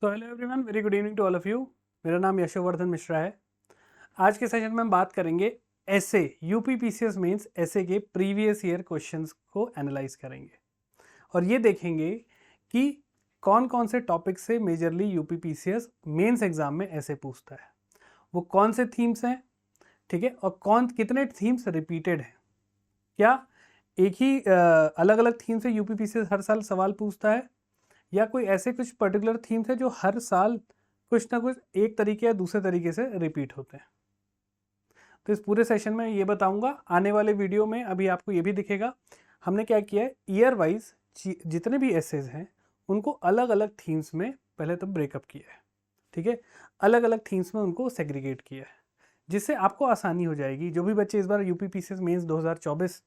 तो hello everyone, very good evening to all of you. मेरा नाम यशोवर्धन मिश्रा है। आज के सेशन में हम बात करेंगे ऐसे यूपी पीसीएस मेंस ऐसे के प्रीवियस ईयर क्वेश्चंस को एनालाइज करेंगे और ये देखेंगे कि कौन कौन से टॉपिक से majorly UP PCS mains exam में ऐसे पूछता है, वो कौन से थीम्स हैं, ठीक है, और कौन कितने थीम्स रिपीटेड हैं। क्या एक ही अलग अलग थीम से यूपी पीसीएस हर साल सवाल पूछता है, या कोई ऐसे कुछ पर्टिकुलर थीम्स है जो हर साल कुछ ना कुछ एक तरीके या दूसरे तरीके से रिपीट होते हैं। तो इस पूरे सेशन में ये बताऊंगा। आने वाले वीडियो में अभी आपको ये भी दिखेगा हमने क्या किया है, ईयर वाइज जितने भी एसेज हैं उनको अलग अलग थीम्स में पहले तो ब्रेकअप किया है, ठीक है, अलग अलग थीम्स में उनको सेग्रीगेट किया है, जिससे आपको आसानी हो जाएगी। जो भी बच्चे इस बार यूपी पीसीएस मेंस 2024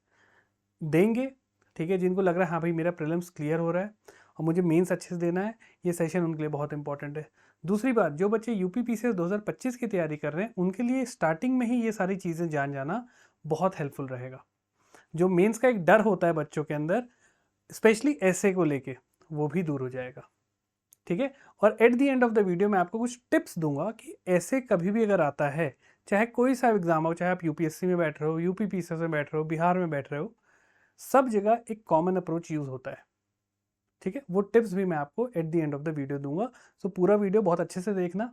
देंगे, ठीक है, जिनको लग रहा है हाँ भाई मेरा प्रीलिम्स क्लियर हो रहा है और मुझे मेंस अच्छे से देना है, ये सेशन उनके लिए बहुत इंपॉर्टेंट है। दूसरी बात, जो बच्चे यूपी पीसीएस 2025 की तैयारी कर रहे हैं उनके लिए स्टार्टिंग में ही ये सारी चीज़ें जान जाना बहुत हेल्पफुल रहेगा। जो मेंस का एक डर होता है बच्चों के अंदर, स्पेशली ऐसे को लेके, वो भी दूर हो जाएगा, ठीक है। और at the end of the video मैं आपको कुछ टिप्स दूंगा कि ऐसे कभी भी अगर आता है, चाहे कोई सा एग्जाम हो, चाहे आप यूपीएससी में बैठ रहे हो, यूपी पीसीएस में बैठ रहे हो, बिहार में बैठ रहे हो, सब जगह एक कॉमन अप्रोच यूज होता है, ठीक है। वो टिप्स भी मैं आपको at the end of the video दूंगा। सो पूरा वीडियो बहुत अच्छे से देखना,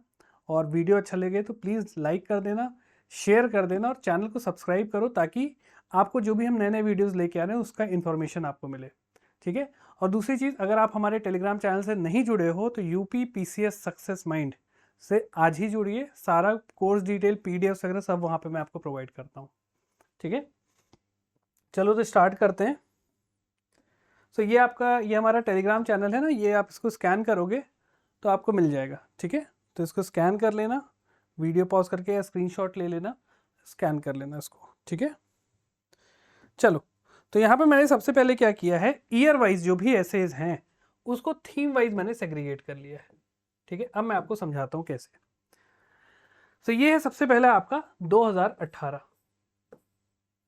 और वीडियो अच्छा लगे तो प्लीज़ लाइक कर देना, शेयर कर देना और चैनल को सब्सक्राइब करो, ताकि आपको जो भी हम नए नए वीडियोस लेके आ रहे हैं उसका इन्फॉर्मेशन आपको मिले, ठीक है। और दूसरी चीज़, अगर आप हमारे टेलीग्राम चैनल से नहीं जुड़े हो तो यूपी पीसीएस सक्सेस माइंड से आज ही जुड़िए। सारा कोर्स डिटेल, पीडीएफ वगैरह सब वहाँ पे मैं आपको प्रोवाइड करता हूँ, ठीक है। चलो तो स्टार्ट करते हैं। सो ये आपका, ये हमारा टेलीग्राम चैनल है ना, ये आप इसको स्कैन करोगे तो आपको मिल जाएगा, ठीक है। तो इसको स्कैन कर लेना, वीडियो पॉज करके या स्क्रीनशॉट ले लेना, स्कैन कर लेना इसको, ठीक है। चलो, तो यहाँ पे मैंने सबसे पहले क्या किया है, ईयर वाइज जो भी एसेज हैं उसको थीम वाइज मैंने सेग्रीगेट कर लिया है, ठीक है। अब मैं आपको समझाता हूँ कैसे। तो ये है सबसे पहला आपका 2018,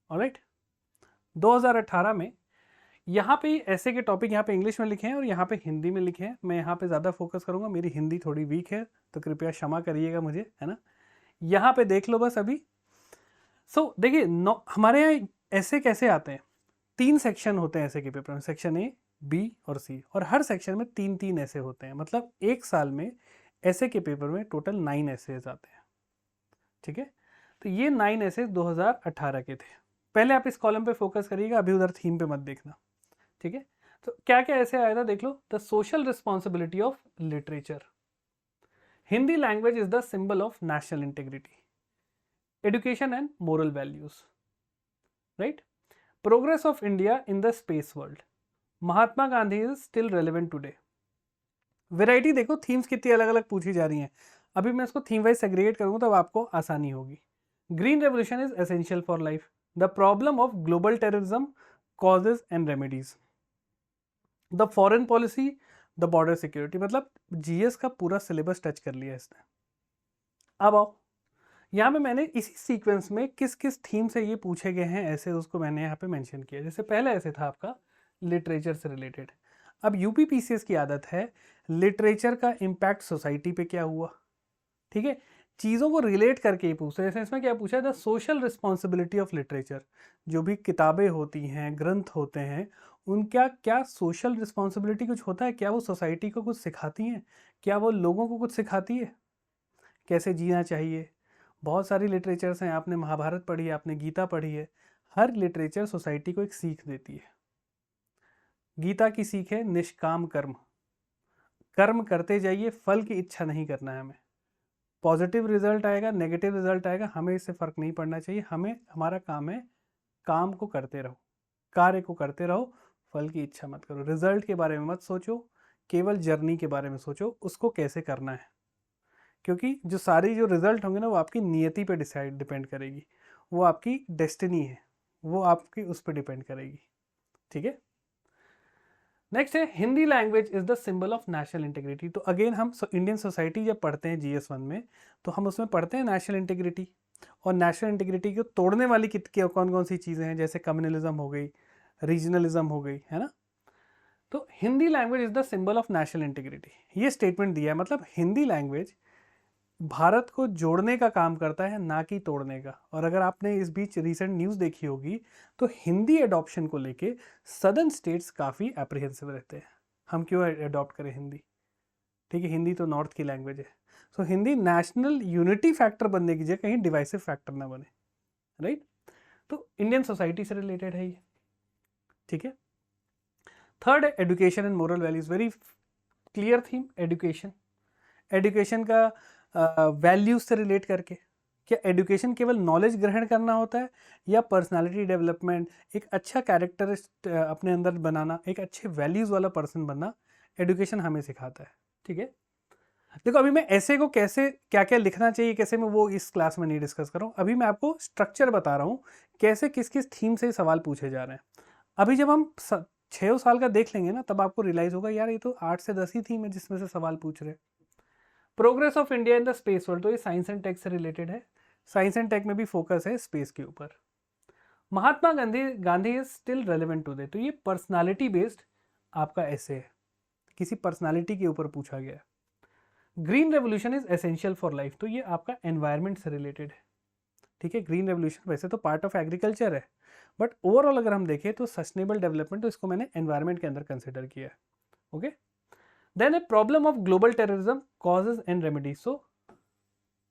ऑलराइट। 2018 में यहाँ पे ऐसे के टॉपिक यहाँ पे इंग्लिश में लिखे हैं और यहाँ पे हिंदी में लिखे हैं। मैं यहाँ पे ज़्यादा फोकस करूँगा, मेरी हिंदी थोड़ी वीक है तो कृपया क्षमा करिएगा मुझे, है ना। यहाँ पे देख लो बस अभी। देखिए, हमारे यहाँ ऐसे कैसे आते हैं, 3 सेक्शन होते हैं ऐसे के पेपर में, सेक्शन ए, बी और सी, और हर सेक्शन में 3-3 ऐसे होते हैं। मतलब एक साल में ऐसे के पेपर में टोटल 9 ऐसेज आते हैं, ठीक है। तो ये 9 ऐसेज 2018 के थे। पहले आप इस कॉलम पे फोकस करिएगा, अभी उधर थीम पे मत देखना, ठीक है। तो क्या क्या ऐसे आया था देख लो। The social responsibility of literature, Hindi language is the symbol of national integrity, education and moral values, right, progress of India in the space world, Mahatma Gandhi is still relevant today. Variety देखो, थीम्स कितनी अलग अलग पूछी जा रही हैं। अभी मैं इसको थीम वाइज सेग्रीगेट करूंगा तब आपको आसानी होगी। Green revolution is essential for life, the problem of global terrorism, causes and remedies, the foreign policy, the border security. मतलब जीएस का पूरा सिलेबस टच कर लिया इसने। अब आओ, यहाँ पे मैंने इसी सीक्वेंस में किस किस थीम से ये पूछे गए हैं ऐसे उसको मैंने यहाँ पे मेंशन किया। जैसे पहला ऐसे था आपका लिटरेचर से रिलेटेड। अब यूपी पीसीएस की आदत है लिटरेचर का इम्पैक्ट सोसाइटी पे क्या हुआ, ठीक है, चीज़ों को रिलेट करके ही पूछते हैं। जैसे इसमें क्या पूछा है, the social responsibility of literature, जो भी किताबें होती हैं, ग्रंथ होते हैं, उनका क्या सोशल रिस्पॉन्सिबिलिटी कुछ होता है, क्या वो सोसाइटी को कुछ सिखाती हैं, क्या वो लोगों को कुछ सिखाती है, कैसे जीना चाहिए। बहुत सारी लिटरेचर्स हैं, आपने महाभारत पढ़ी है, आपने गीता पढ़ी है, हर लिटरेचर सोसाइटी को एक सीख देती है। गीता की सीख है निष्काम कर्म, कर्म करते जाइए, फल की इच्छा नहीं करना है हमें। पॉजिटिव रिजल्ट आएगा, नेगेटिव रिजल्ट आएगा, हमें इससे फ़र्क नहीं पड़ना चाहिए। हमें, हमारा काम है, काम को करते रहो, कार्य को करते रहो, फल की इच्छा मत करो, रिजल्ट के बारे में मत सोचो, केवल जर्नी के बारे में सोचो, उसको कैसे करना है। क्योंकि जो सारी जो रिजल्ट होंगे ना वो आपकी नियति पे डिपेंड करेगी, वो आपकी डेस्टिनी है, वो आपकी उस पर डिपेंड करेगी, ठीक है। नेक्स्ट है Hindi language is the symbol of national integrity. तो अगेन हम इंडियन सोसाइटी जब पढ़ते हैं जीएस 1 में, तो हम उसमें पढ़ते हैं नेशनल इंटीग्रिटी, और नेशनल इंटीग्रिटी को तोड़ने वाली कितनी कौन कौन सी चीज़ें हैं, जैसे कम्युनलिज्म हो गई, रीजनलिज्म हो गई, है ना। तो Hindi language is the symbol of national integrity, ये स्टेटमेंट दिया है। मतलब हिंदी लैंग्वेज भारत को जोड़ने का काम करता है, ना कि तोड़ने का। और अगर आपने इस बीच रिसेंट न्यूज़ देखी होगी तो हिंदी एडॉप्शन को लेके सदर्न स्टेट्स काफ़ी एप्रीहेंसिव रहते हैं, हम क्यों अडॉप्ट करें हिंदी। ठीक है, हिंदी तो नॉर्थ की लैंग्वेज है। सो हिंदी नेशनल यूनिटी फैक्टर बनने की जगह कहीं डिवाइसिव फैक्टर ना बने, राइट। तो इंडियन सोसाइटी से रिलेटेड है ये, ठीक है। थर्ड है education and moral values, very clear theme. Education, education का वैल्यूज से रिलेट करके, क्या एजुकेशन केवल नॉलेज ग्रहण करना होता है या पर्सनालिटी डेवलपमेंट, एक अच्छा कैरेक्टर अपने अंदर बनाना, एक अच्छे वैल्यूज वाला पर्सन बनना एजुकेशन हमें सिखाता है, ठीक है। देखो अभी मैं ऐसे को कैसे क्या क्या लिखना चाहिए कैसे, मैं वो इस क्लास में नहीं डिस्कस कर रहा हूँ। अभी मैं आपको स्ट्रक्चर बता रहा हूँ कैसे किस किस थीम से सवाल पूछे जा रहे हैं। अभी जब हम 6 साल का देख लेंगे ना, तब आपको रियलाइज होगा यार ये तो 8 से 10 ही थीम है जिसमें से सवाल पूछ रहे हैं। Progress of India in the space world, तो ये साइंस एंड टेक से रिलेटेड है। साइंस एंड टेक में भी फोकस है स्पेस के ऊपर। Mahatma Gandhi is still relevant today, तो ये पर्सनालिटी बेस्ड आपका ऐसे है, किसी पर्सनालिटी के ऊपर पूछा गया है। Green revolution is essential for life, तो ये आपका एनवायरनमेंट से रिलेटेड है, ठीक है। ग्रीन रेवोल्यूशन वैसे तो पार्ट ऑफ एग्रीकल्चर है, बट ओवरऑल अगर हम देखें तो सस्टेनेबल डेवलपमेंट, तो इसको मैंने एनवायरनमेंट के अंदर कंसिडर किया है, okay. Then a problem of global terrorism causes and remedies, so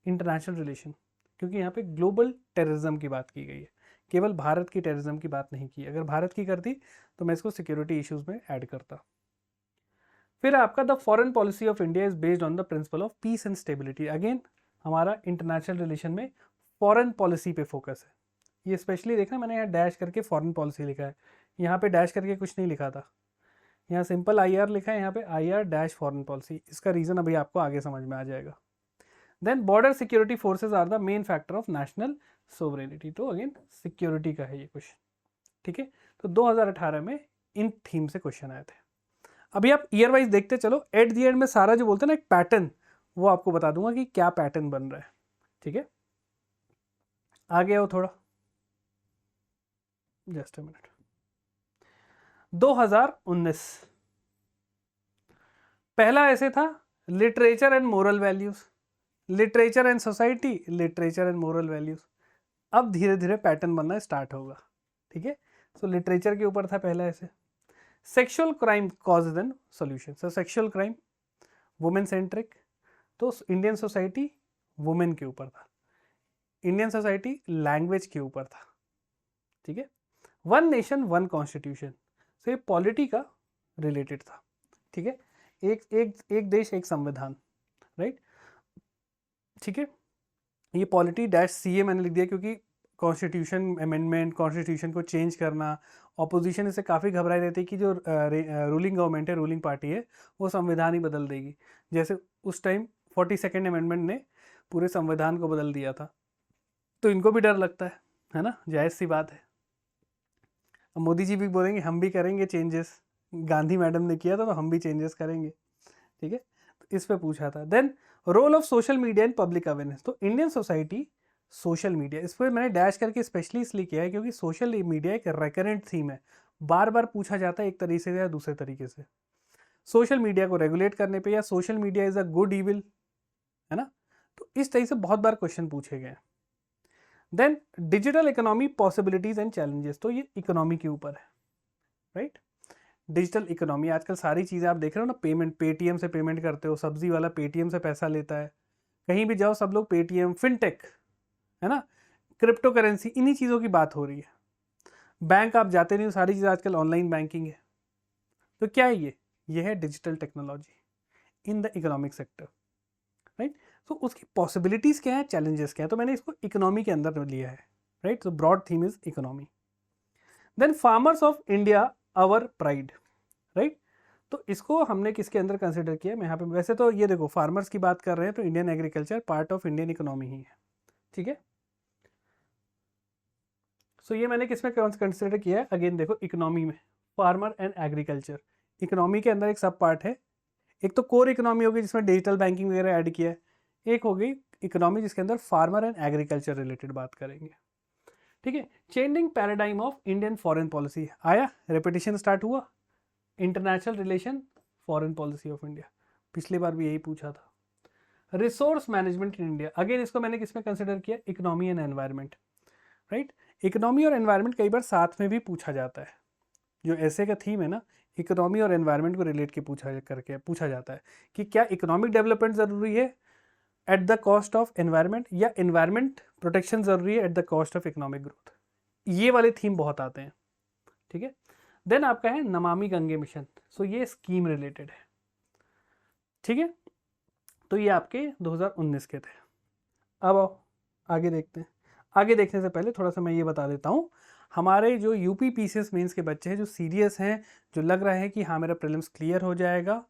international relation, क्योंकि यहाँ पे ग्लोबल टेररिज्म की बात की गई है, केवल भारत की टेररिज्म की बात नहीं की। अगर भारत की करती तो मैं इसको सिक्योरिटी इश्यूज में ऐड करता। फिर आपका the foreign policy of India is based on the principle of peace and stability. Again हमारा इंटरनेशनल रिलेशन में फॉरेन पॉलिसी पे फोकस है। ये स्पेशली देखना, मैंने यहाँ डैश करके फॉरेन पॉलिसी लिखा है, यहाँ पे डैश करके कुछ नहीं लिखा था, यहाँ सिंपल IR लिखा है, यहाँ पे IR डैश फॉरेन पॉलिसी। इसका रीजन अभी आपको आगे समझ में आ जाएगा। Then border security forces are the main factor of national sovereignty, तो अगेन सिक्योरिटी का है ये क्वेश्चन, ठीक है। तो 2018 में इन थीम से क्वेश्चन आए थे। अभी आप ईयर वाइज देखते चलो, एट दी एंड में सारा जो बोलते हैं ना एक पैटर्न, वो आपको बता दूंगा कि क्या पैटर्न बन रहा है, ठीक है। आगे आओ थोड़ा, जस्ट अ मिनट। 2019 पहला ऐसे था literature and moral values, literature and society, literature and moral values. अब धीरे धीरे पैटर्न बनना स्टार्ट होगा, ठीक है। सो लिटरेचर के ऊपर था पहला ऐसे। Sexual crime causes and solution, so sexual crime women centric, तो इंडियन सोसाइटी वुमेन के ऊपर था, इंडियन सोसाइटी लैंग्वेज के ऊपर था, ठीक है। वन नेशन वन कॉन्स्टिट्यूशन, तो ये पॉलिटी का रिलेटेड था, ठीक है। एक देश एक संविधान, राइट, ठीक है। ये पॉलिटी डैश CA मैंने लिख दिया क्योंकि कॉन्स्टिट्यूशन अमेंडमेंट, कॉन्स्टिट्यूशन को चेंज करना, ऑपोजिशन इससे काफ़ी घबराई रहती है कि जो रूलिंग गवर्नमेंट है, रूलिंग पार्टी है, वो संविधान ही बदल देगी। जैसे उस टाइम 42nd अमेंडमेंट ने पूरे संविधान को बदल दिया था, तो इनको भी डर लगता है ना, जायज़ सी बात है। अब मोदी जी भी बोलेंगे हम भी करेंगे चेंजेस, गांधी मैडम ने किया था तो हम भी चेंजेस करेंगे, ठीक है। तो इस पे पूछा था। Then role of social media in public awareness, तो इंडियन सोसाइटी सोशल मीडिया, इस पर मैंने डैश करके स्पेशली इसलिए किया है क्योंकि सोशल मीडिया एक रेकरेंट थीम है, बार बार पूछा जाता है एक तरीके से या दूसरे तरीके से। सोशल मीडिया को रेगुलेट करने पे, या social media is a good evil, है ना, तो इस तरह से बहुत बार क्वेश्चन पूछे गए। Then digital economy possibilities and challenges, तो ये इकोनॉमी के ऊपर है, राइट। डिजिटल इकोनॉमी, आजकल सारी चीज़ें आप देख रहे हो ना, पेमेंट पेटीएम से पेमेंट करते हो, सब्जी वाला पेटीएम से पैसा लेता है, कहीं भी जाओ सब लोग पेटीएम, फिनटेक, है ना, क्रिप्टो करेंसी, इन्हीं चीज़ों की बात हो रही है। बैंक आप जाते नहीं हो, सारी चीज़ आजकल ऑनलाइन बैंकिंग है। तो क्या है ये है digital technology in the economic sector, right. तो उसकी पॉसिबिलिटीज़ क्या है, चैलेंजेस क्या है, तो मैंने इसको इकोनॉमी के अंदर लिया है, राइट। तो broad theme is economy. Then farmers of India our pride, right, तो इसको हमने किसके अंदर कंसिडर किया, मैं यहाँ पे, वैसे तो ये देखो फार्मर्स की बात कर रहे हैं तो Indian agriculture part of Indian economy ही है, ठीक है। सो ये मैंने किसमें कंसिडर किया है, अगेन देखो इकोनॉमी में, फार्मर एंड एग्रीकल्चर, इकोनॉमी के अंदर एक सब पार्ट है। एक तो कोर इकोनॉमी होगी जिसमें डिजिटल बैंकिंग वगैरह ऐड किया है, एक हो गई इकोनॉमी जिसके अंदर फार्मर एंड एग्रीकल्चर रिलेटेड बात करेंगे, ठीक है। Changing paradigm of Indian foreign policy, आया, रेपिटेशन स्टार्ट हुआ, international relation, foreign policy of India, पिछली बार भी यही पूछा था। Resource management in India, again इसको मैंने किसमें कंसिडर किया, economy and environment, right. Economy और एनवायरनमेंट कई बार साथ में भी पूछा जाता है, जो ऐसे का थीम है ना, इकोनॉमी और एनवायरनमेंट को रिलेट के पूछा जाता है कि क्या इकोनॉमिक डेवलपमेंट ज़रूरी है at the cost of environment, या एनवायरनमेंट प्रोटेक्शन ज़रूरी है at the cost of economic growth. ये वाले थीम बहुत आते हैं, ठीक है। देन आपका है नमामि गंगे मिशन, सो ये स्कीम रिलेटेड है, ठीक है। तो ये आपके 2019 के थे। अब आओ आगे देखते हैं। आगे देखने से पहले थोड़ा सा मैं ये बता देता हूँ, हमारे जो यूपी पीसीएस मेंस के बच्चे हैं जो सीरियस हैं, जो लग रहा है कि हाँ मेरा प्रीलिम्स क्लियर हो जाएगा,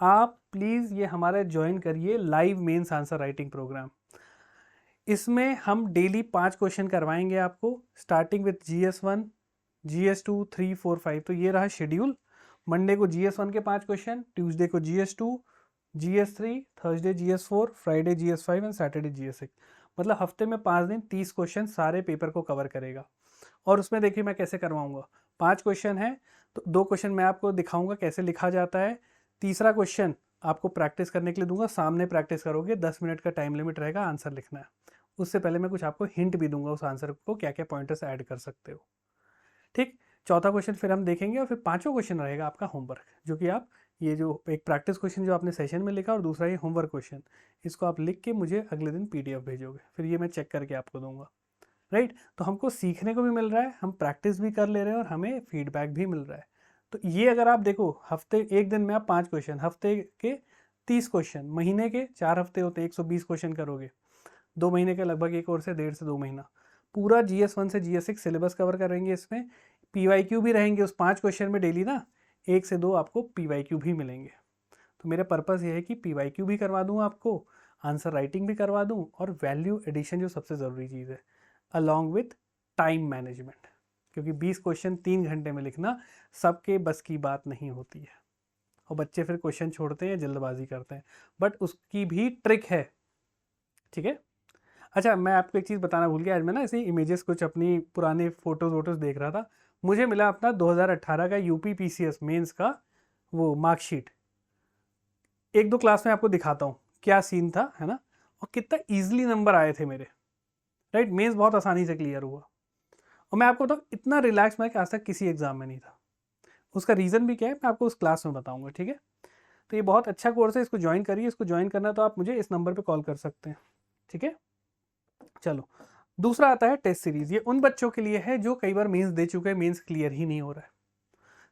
आप प्लीज़ ये हमारा ज्वाइन करिए live mains answer writing programme. इसमें हम डेली 5 क्वेश्चन करवाएंगे आपको, स्टार्टिंग विथ GS1, GS2, 3, 4, 5। तो ये रहा शेड्यूल। मंडे को GS1 के 5 क्वेश्चन, ट्यूसडे को GS2, GS3, Thursday GS4, Friday GS5 and Saturday GS6। मतलब हफ्ते में 5 दिन 30 क्वेश्चन सारे पेपर को कवर करेगा। और उसमें देखिए मैं कैसे करवाऊंगा, 5 क्वेश्चन है तो 2 क्वेश्चन मैं आपको दिखाऊंगा कैसे लिखा जाता है, तीसरा क्वेश्चन आपको प्रैक्टिस करने के लिए दूंगा, सामने प्रैक्टिस करोगे, 10 मिनट का टाइम लिमिट रहेगा, आंसर लिखना है। उससे पहले मैं कुछ आपको हिंट भी दूंगा उस आंसर को क्या क्या पॉइंटर्स ऐड कर सकते हो, ठीक। चौथा क्वेश्चन फिर हम देखेंगे और फिर 5वां क्वेश्चन रहेगा आपका होमवर्क, जो कि आप ये जो एक प्रैक्टिस क्वेश्चन जो आपने सेशन में लिखा और दूसरा ये होमवर्क क्वेश्चन, इसको आप लिख के मुझे अगले दिन PDF भेजोगे, फिर ये मैं चेक करके आपको दूंगा, राइट। तो हमको सीखने को भी मिल रहा है, हम प्रैक्टिस भी कर ले रहे हैं और हमें फीडबैक भी मिल रहा है। तो ये अगर आप देखो हफ्ते एक दिन में आप 5 क्वेश्चन, हफ्ते के 30 क्वेश्चन, महीने के 4 हफ्ते होते हैं, 120 क्वेश्चन करोगे, 2 महीने का लगभग एक और से 1.5 से 2 महीना, पूरा GS1 से GS6 सिलेबस कवर करेंगे। इसमें PYQ भी रहेंगे उस 5 क्वेश्चन में डेली ना, 1 से 2 आपको PYQ भी मिलेंगे। तो मेरा पर्पज़ ये है कि PYQ भी करवा दूँ आपको, आंसर राइटिंग भी करवा दूँ, और वैल्यू एडिशन जो सबसे ज़रूरी चीज़ है, अलॉन्ग विथ टाइम मैनेजमेंट, क्योंकि 20 क्वेश्चन 3 घंटे में लिखना सबके बस की बात नहीं होती है, और बच्चे फिर क्वेश्चन छोड़ते हैं, जल्दबाजी करते हैं, बट उसकी भी ट्रिक है, ठीक है। अच्छा, मैं आपको एक चीज़ बताना भूल गया, आज मैं ना ऐसे इमेजेस कुछ अपनी पुराने फोटोज़ वोटोज़ देख रहा था, मुझे मिला अपना 2018 का यूपी पीसीएस मेंस का वो मार्कशीट। 1-2 क्लास में आपको दिखाता हूँ क्या सीन था, है ना, और कितना ईजिली नंबर आए थे मेरे, राइट। मेंस बहुत आसानी से क्लियर हुआ, और मैं आपको बताऊँ इतना रिलैक्स मैं आज तक किसी एग्जाम में नहीं था। उसका रीज़न भी क्या है मैं आपको उस क्लास में बताऊँगा, ठीक है। तो ये बहुत अच्छा कोर्स है, इसको ज्वाइन करिए। इसको ज्वाइन करना तो आप मुझे इस नंबर पर कॉल कर सकते हैं, ठीक है। चलो, दूसरा आता है टेस्ट सीरीज। ये उन बच्चों के लिए है जो कई बार मेंस दे चुके हैं, मेंस क्लियर ही नहीं हो रहा है।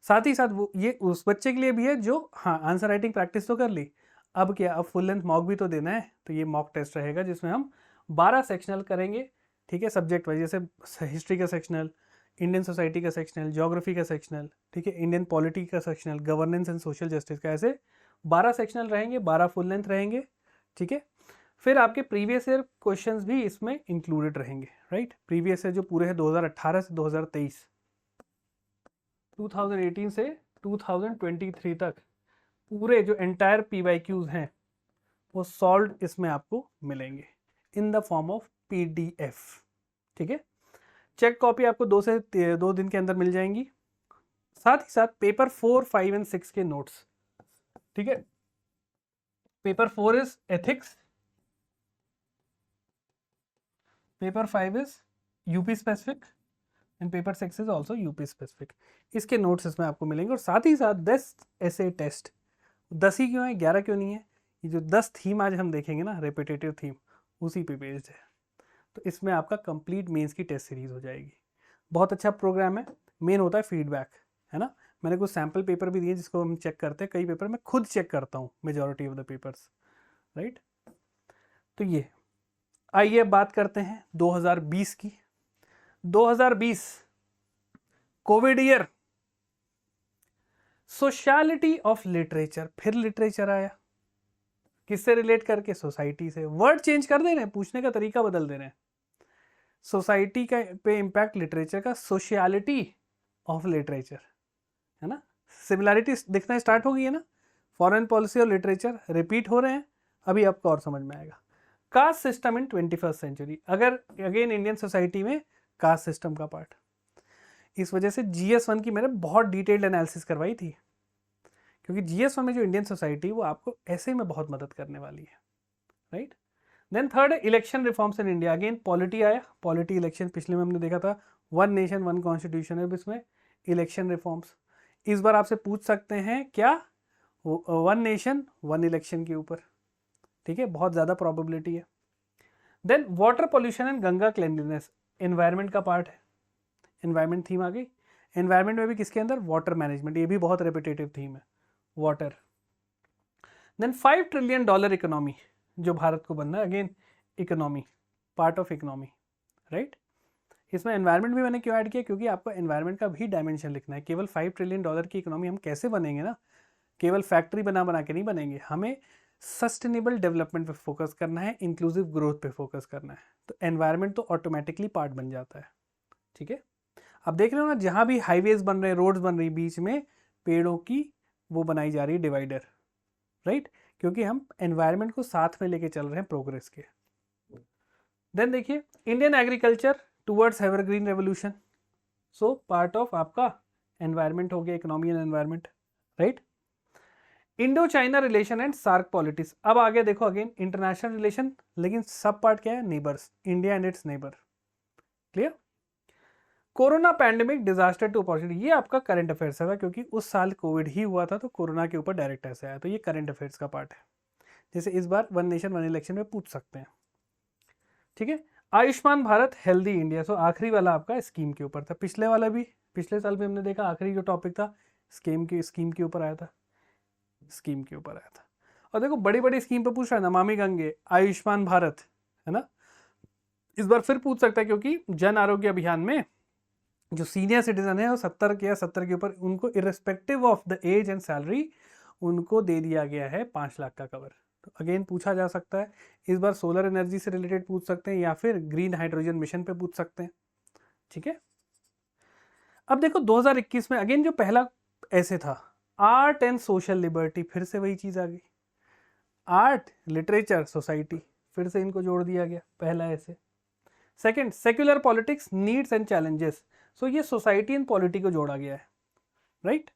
साथ ही साथ वो ये उस बच्चे के लिए भी है जो हाँ आंसर राइटिंग प्रैक्टिस तो कर ली, अब क्या, अब फुल लेंथ मॉक भी तो देना है। तो ये मॉक टेस्ट रहेगा जिसमें हम 12 सेक्शनल करेंगे, ठीक है, सब्जेक्ट वाइज, जैसे हिस्ट्री का सेक्शनल, इंडियन सोसाइटी का सेक्शनल, ज्योग्राफी का सेक्शनल, ठीक है, इंडियन पॉलिटी का sectional, governance and social justice का, ऐसे 12 सेक्शनल रहेंगे, 12 फुल लेंथ रहेंगे, ठीक है। फिर आपके प्रीवियस ईयर क्वेश्चंस भी इसमें इंक्लूडेड रहेंगे, राइट। प्रीवियस ईयर जो पूरे हैं 2018 से 2023, 2018 से 2023 तक पूरे जो एंटायर PYQs हैं वो सॉल्व इसमें आपको मिलेंगे in the form of PDF, ठीक है। चेक कॉपी आपको 2 दिन के अंदर मिल जाएंगी, साथ ही साथ पेपर 4, 5 एंड 6 के नोट्स, ठीक है। Paper 4 is ethics, paper 5 is UP specific and paper 6 is also UP specific. इसके नोट्स इसमें आपको मिलेंगे, और साथ ही साथ 10 ऐसे टेस्ट। 10 ही क्यों है, 11 क्यों नहीं है, ये जो 10 थीम आज हम देखेंगे ना, रेपिटेटिव थीम, उसी पे बेस्ड है। तो इसमें आपका कंप्लीट मेंस की टेस्ट सीरीज हो जाएगी। बहुत अच्छा प्रोग्राम है। मेन होता है फीडबैक, है ना। मैंने कुछ सैम्पल पेपर भी दिए जिसको हम चेक करते हैं, कई पेपर मैं खुद चेक करता हूँ, majority of the papers, right. तो ये आइए अब बात करते हैं 2020 की। 2020 Covid year, sociality of literature, फिर लिटरेचर आया, किससे रिलेट करके, सोसाइटी से। वर्ड चेंज कर दे रहे हैं, पूछने का तरीका बदल दे रहे हैं। सोसाइटी का पे इम्पैक्ट लिटरेचर का, सोशियलिटी ऑफ लिटरेचर, है ना। सिमिलैरिटी दिखना स्टार्ट हो गई है ना। फॉरेन पॉलिसी और लिटरेचर रिपीट हो रहे हैं, अभी आपको और समझ में आएगा। Caste system in 21st century, अगर अगेन इंडियन सोसाइटी में कास्ट सिस्टम का पार्ट, इस वजह से GS1 की मैंने बहुत डिटेल्ड एनालिसिस करवाई थी, क्योंकि GS1 में जो इंडियन सोसाइटी वो आपको ऐसे में बहुत मदद करने वाली है, राइट। देन थर्ड है election reforms in India. Again polity आया, पॉलिटी इलेक्शन पिछले में हमने देखा था, 1 नेशन 1 कॉन्स्टिट्यूशन है, इसमें इलेक्शन रिफॉर्म्स। इस बार आपसे पूछ सकते हैं क्या 1 नेशन 1 इलेक्शन के ऊपर, ठीक है, बहुत ज़्यादा प्रोबेबिलिटी है। Then water pollution and Ganga cleanliness, environment का पार्ट है, एनवायरनमेंट थीम आ गई। एनवायरनमेंट में भी किसके अंदर, वाटर मैनेजमेंट, ये भी बहुत रेपिटेटिव थीम है, वाटर। देन $5 ट्रिलियन इकोनॉमी जो भारत को बनना है, again economy, part of economy, right. इसमें एनवायरनमेंट भी मैंने क्यों ऐड किया, क्योंकि आपको एनवायरनमेंट का भी डायमेंशन लिखना है। केवल $5 ट्रिलियन की इकोनॉमी हम कैसे बनेंगे ना, केवल फैक्ट्री बना के नहीं बनेंगे, हमें सस्टेनेबल डेवलपमेंट पे फोकस करना है, इंक्लूसिव ग्रोथ पे फोकस करना है, तो एनवायरनमेंट तो ऑटोमेटिकली पार्ट बन जाता है, ठीक है। अब देख रहे हो ना, जहाँ भी हाईवेज बन रहे हैं, रोड्स बन रही, बीच में पेड़ों की वो बनाई जा रही है डिवाइडर, राइट, क्योंकि हम एनवायरनमेंट को साथ में लेके चल रहे हैं प्रोग्रेस के। देन देखिए Indian agriculture towards evergreen revolution, so part of आपका एनवायरनमेंट हो गया, economy and environment, right. Indo China relation and SAARC politics, अब आगे देखो अगेन इंटरनेशनल रिलेशन, लेकिन सब पार्ट क्या है, neighbours, India and its neighbour, clear. Corona pandemic disaster to opportunity, ये आपका करंट अफेयर्स है, क्योंकि उस साल कोविड ही हुआ था, तो कोरोना के ऊपर डायरेक्ट ऐसे आया, तो ये करंट अफेयर्स का पार्ट है, जैसे इस बार 1 नेशन 1 इलेक्शन में पूछ सकते हैं, ठीक है। आयुष्मान भारत हेल्दी इंडिया, सो आखिरी वाला आपका स्कीम के ऊपर था, पिछले वाला भी, पिछले साल भी हमने देखा आखिरी जो टॉपिक था स्कीम के ऊपर आया था, स्कीम के ऊपर आया था। और देखो बड़ी बड़ी स्कीम पे पूछ रहा है, नमामि गंगे, आयुष्मान भारत, है ना। इस बार फिर पूछ सकता है, क्योंकि जन आरोग्य अभियान में जो सीनियर सिटीजन है वो 70 के ऊपर, उनको irrespective of the age and salary उनको दे दिया गया है 5 लाख का कवर। तो अगेन पूछा जा सकता है, इस बार सोलर एनर्जी से रिलेटेड पूछ सकते हैं, या फिर ग्रीन हाइड्रोजन मिशन पे पूछ सकते हैं, ठीक है। अब देखो 2021 में अगेन जो पहला ऐसे था, आर्ट एंड सोशल लिबर्टी, फिर से वही चीज आ गई, आर्ट लिटरेचर सोसाइटी, फिर से इनको जोड़ दिया गया, पहला ऐसे। Second secular politics needs and challenges, so ये सोसाइटी एंड पॉलिटी को जोड़ा गया है, राइट,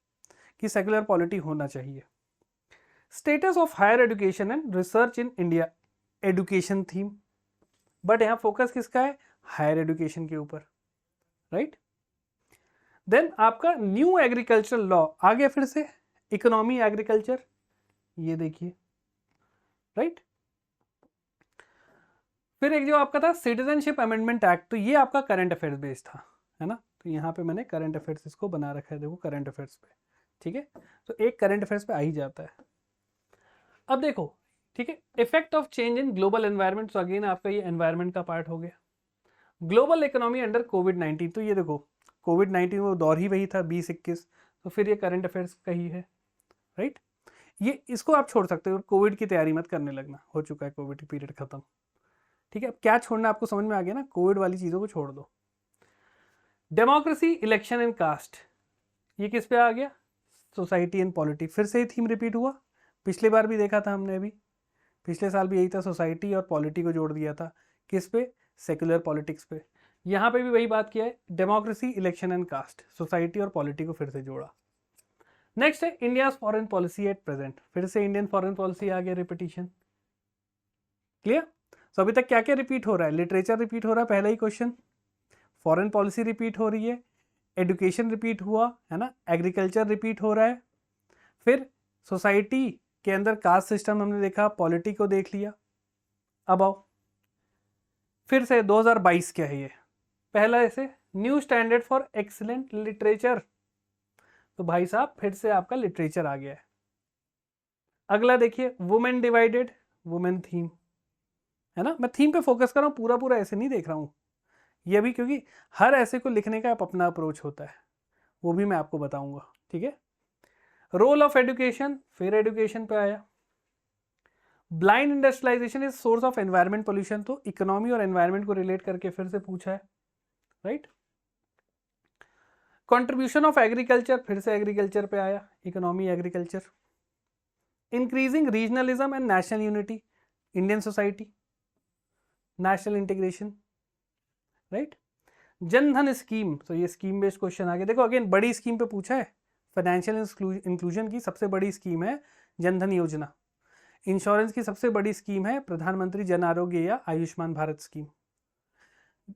कि सेक्युलर पॉलिटी होना चाहिए। Status of higher education and research in India, education theme, but यहां फोकस किसका है, हायर एजुकेशन के ऊपर, राइट। देन आपका न्यू एग्रीकल्चरल लॉ आ गया, फिर से इकोनॉमी एग्रीकल्चर, ये देखिए, राइट। फिर एक जो आपका था सिटीजनशिप अमेंडमेंट एक्ट, तो ये आपका करंट अफेयर्स बेस्ड था, है ना, तो यहाँ पे मैंने करंट अफेयर्स इसको बना रखा है, देखो करंट अफेयर्स पे, ठीक है, तो एक करंट अफेयर्स पे आ ही जाता है। अब देखो, ठीक है, effect of change in global environment, तो अगेन आपका ये एनवायरनमेंट का पार्ट हो गया। ग्लोबल इकोनॉमी अंडर कोविड-19, तो ये देखो कोविड-19 वो दौर ही वही था 2021, तो फिर ये करंट अफेयर्स का ही है, राइट। ये इसको आप छोड़ सकते हो, कोविड की तैयारी मत करने लगना, हो चुका है कोविड पीरियड खत्म, ठीक है। अब क्या छोड़ना आपको समझ में आ गया ना, कोविड वाली चीज़ों को छोड़ दो। डेमोक्रेसी इलेक्शन एंड कास्ट, ये किस पे आ गया, सोसाइटी एंड पॉलिटी, फिर से ही थीम रिपीट हुआ, पिछली बार भी देखा था हमने, अभी पिछले साल भी यही था, सोसाइटी और पॉलिटी को जोड़ दिया था, किस पे, सेक्युलर पॉलिटिक्स पे। यहाँ पे भी वही बात किया है, democracy election and caste, society और पॉलिटी को फिर से जोड़ा। नेक्स्ट है India foreign policy at present, फिर से इंडियन फॉरेन पॉलिसी आ गया, रिपीटिशन, क्लियर। तो अभी तक क्या क्या रिपीट हो रहा है, लिटरेचर रिपीट हो रहा है, पहला ही क्वेश्चन, फॉरेन पॉलिसी रिपीट हो रही है, एजुकेशन रिपीट हुआ है ना, एग्रीकल्चर रिपीट हो रहा है, फिर सोसाइटी के अंदर कास्ट सिस्टम हमने देखा, पॉलिटी को देख लिया। अब आओ फिर से 2022 क्या है ये, पहला ऐसे new standard for excellent literature, तो भाई साहब फिर से आपका लिटरेचर आ गया है। अगला देखिए वुमेन डिवाइडेड, वुमेन थीम, है ना, मैं थीम पे फोकस कर रहा हूँ, पूरा पूरा ऐसे नहीं देख रहा हूँ ये भी, क्योंकि हर ऐसे को लिखने का अपना अप्रोच होता है, वो भी मैं आपको बताऊंगा, ठीक है। रोल ऑफ एजुकेशन, फिर एजुकेशन पे आया। Blind industrialization is source of environment pollution, तो इकोनॉमी और एनवायरमेंट को रिलेट करके फिर से पूछा है, राइट। कंट्रीब्यूशन ऑफ एग्रीकल्चर, फिर से एग्रीकल्चर पे आया, economy agriculture. Increasing regionalism and national unity, Indian society, national integration, right. Jan Dhan scheme, तो ये स्कीम बेस्ड क्वेश्चन आ गया, देखो अगेन बड़ी स्कीम पे पूछा है, फाइनेंशियल इंक्लूजन की सबसे बड़ी स्कीम है जनधन योजना। इंश्योरेंस की सबसे बड़ी स्कीम है प्रधानमंत्री जन आरोग्य या Ayushman Bharat scheme.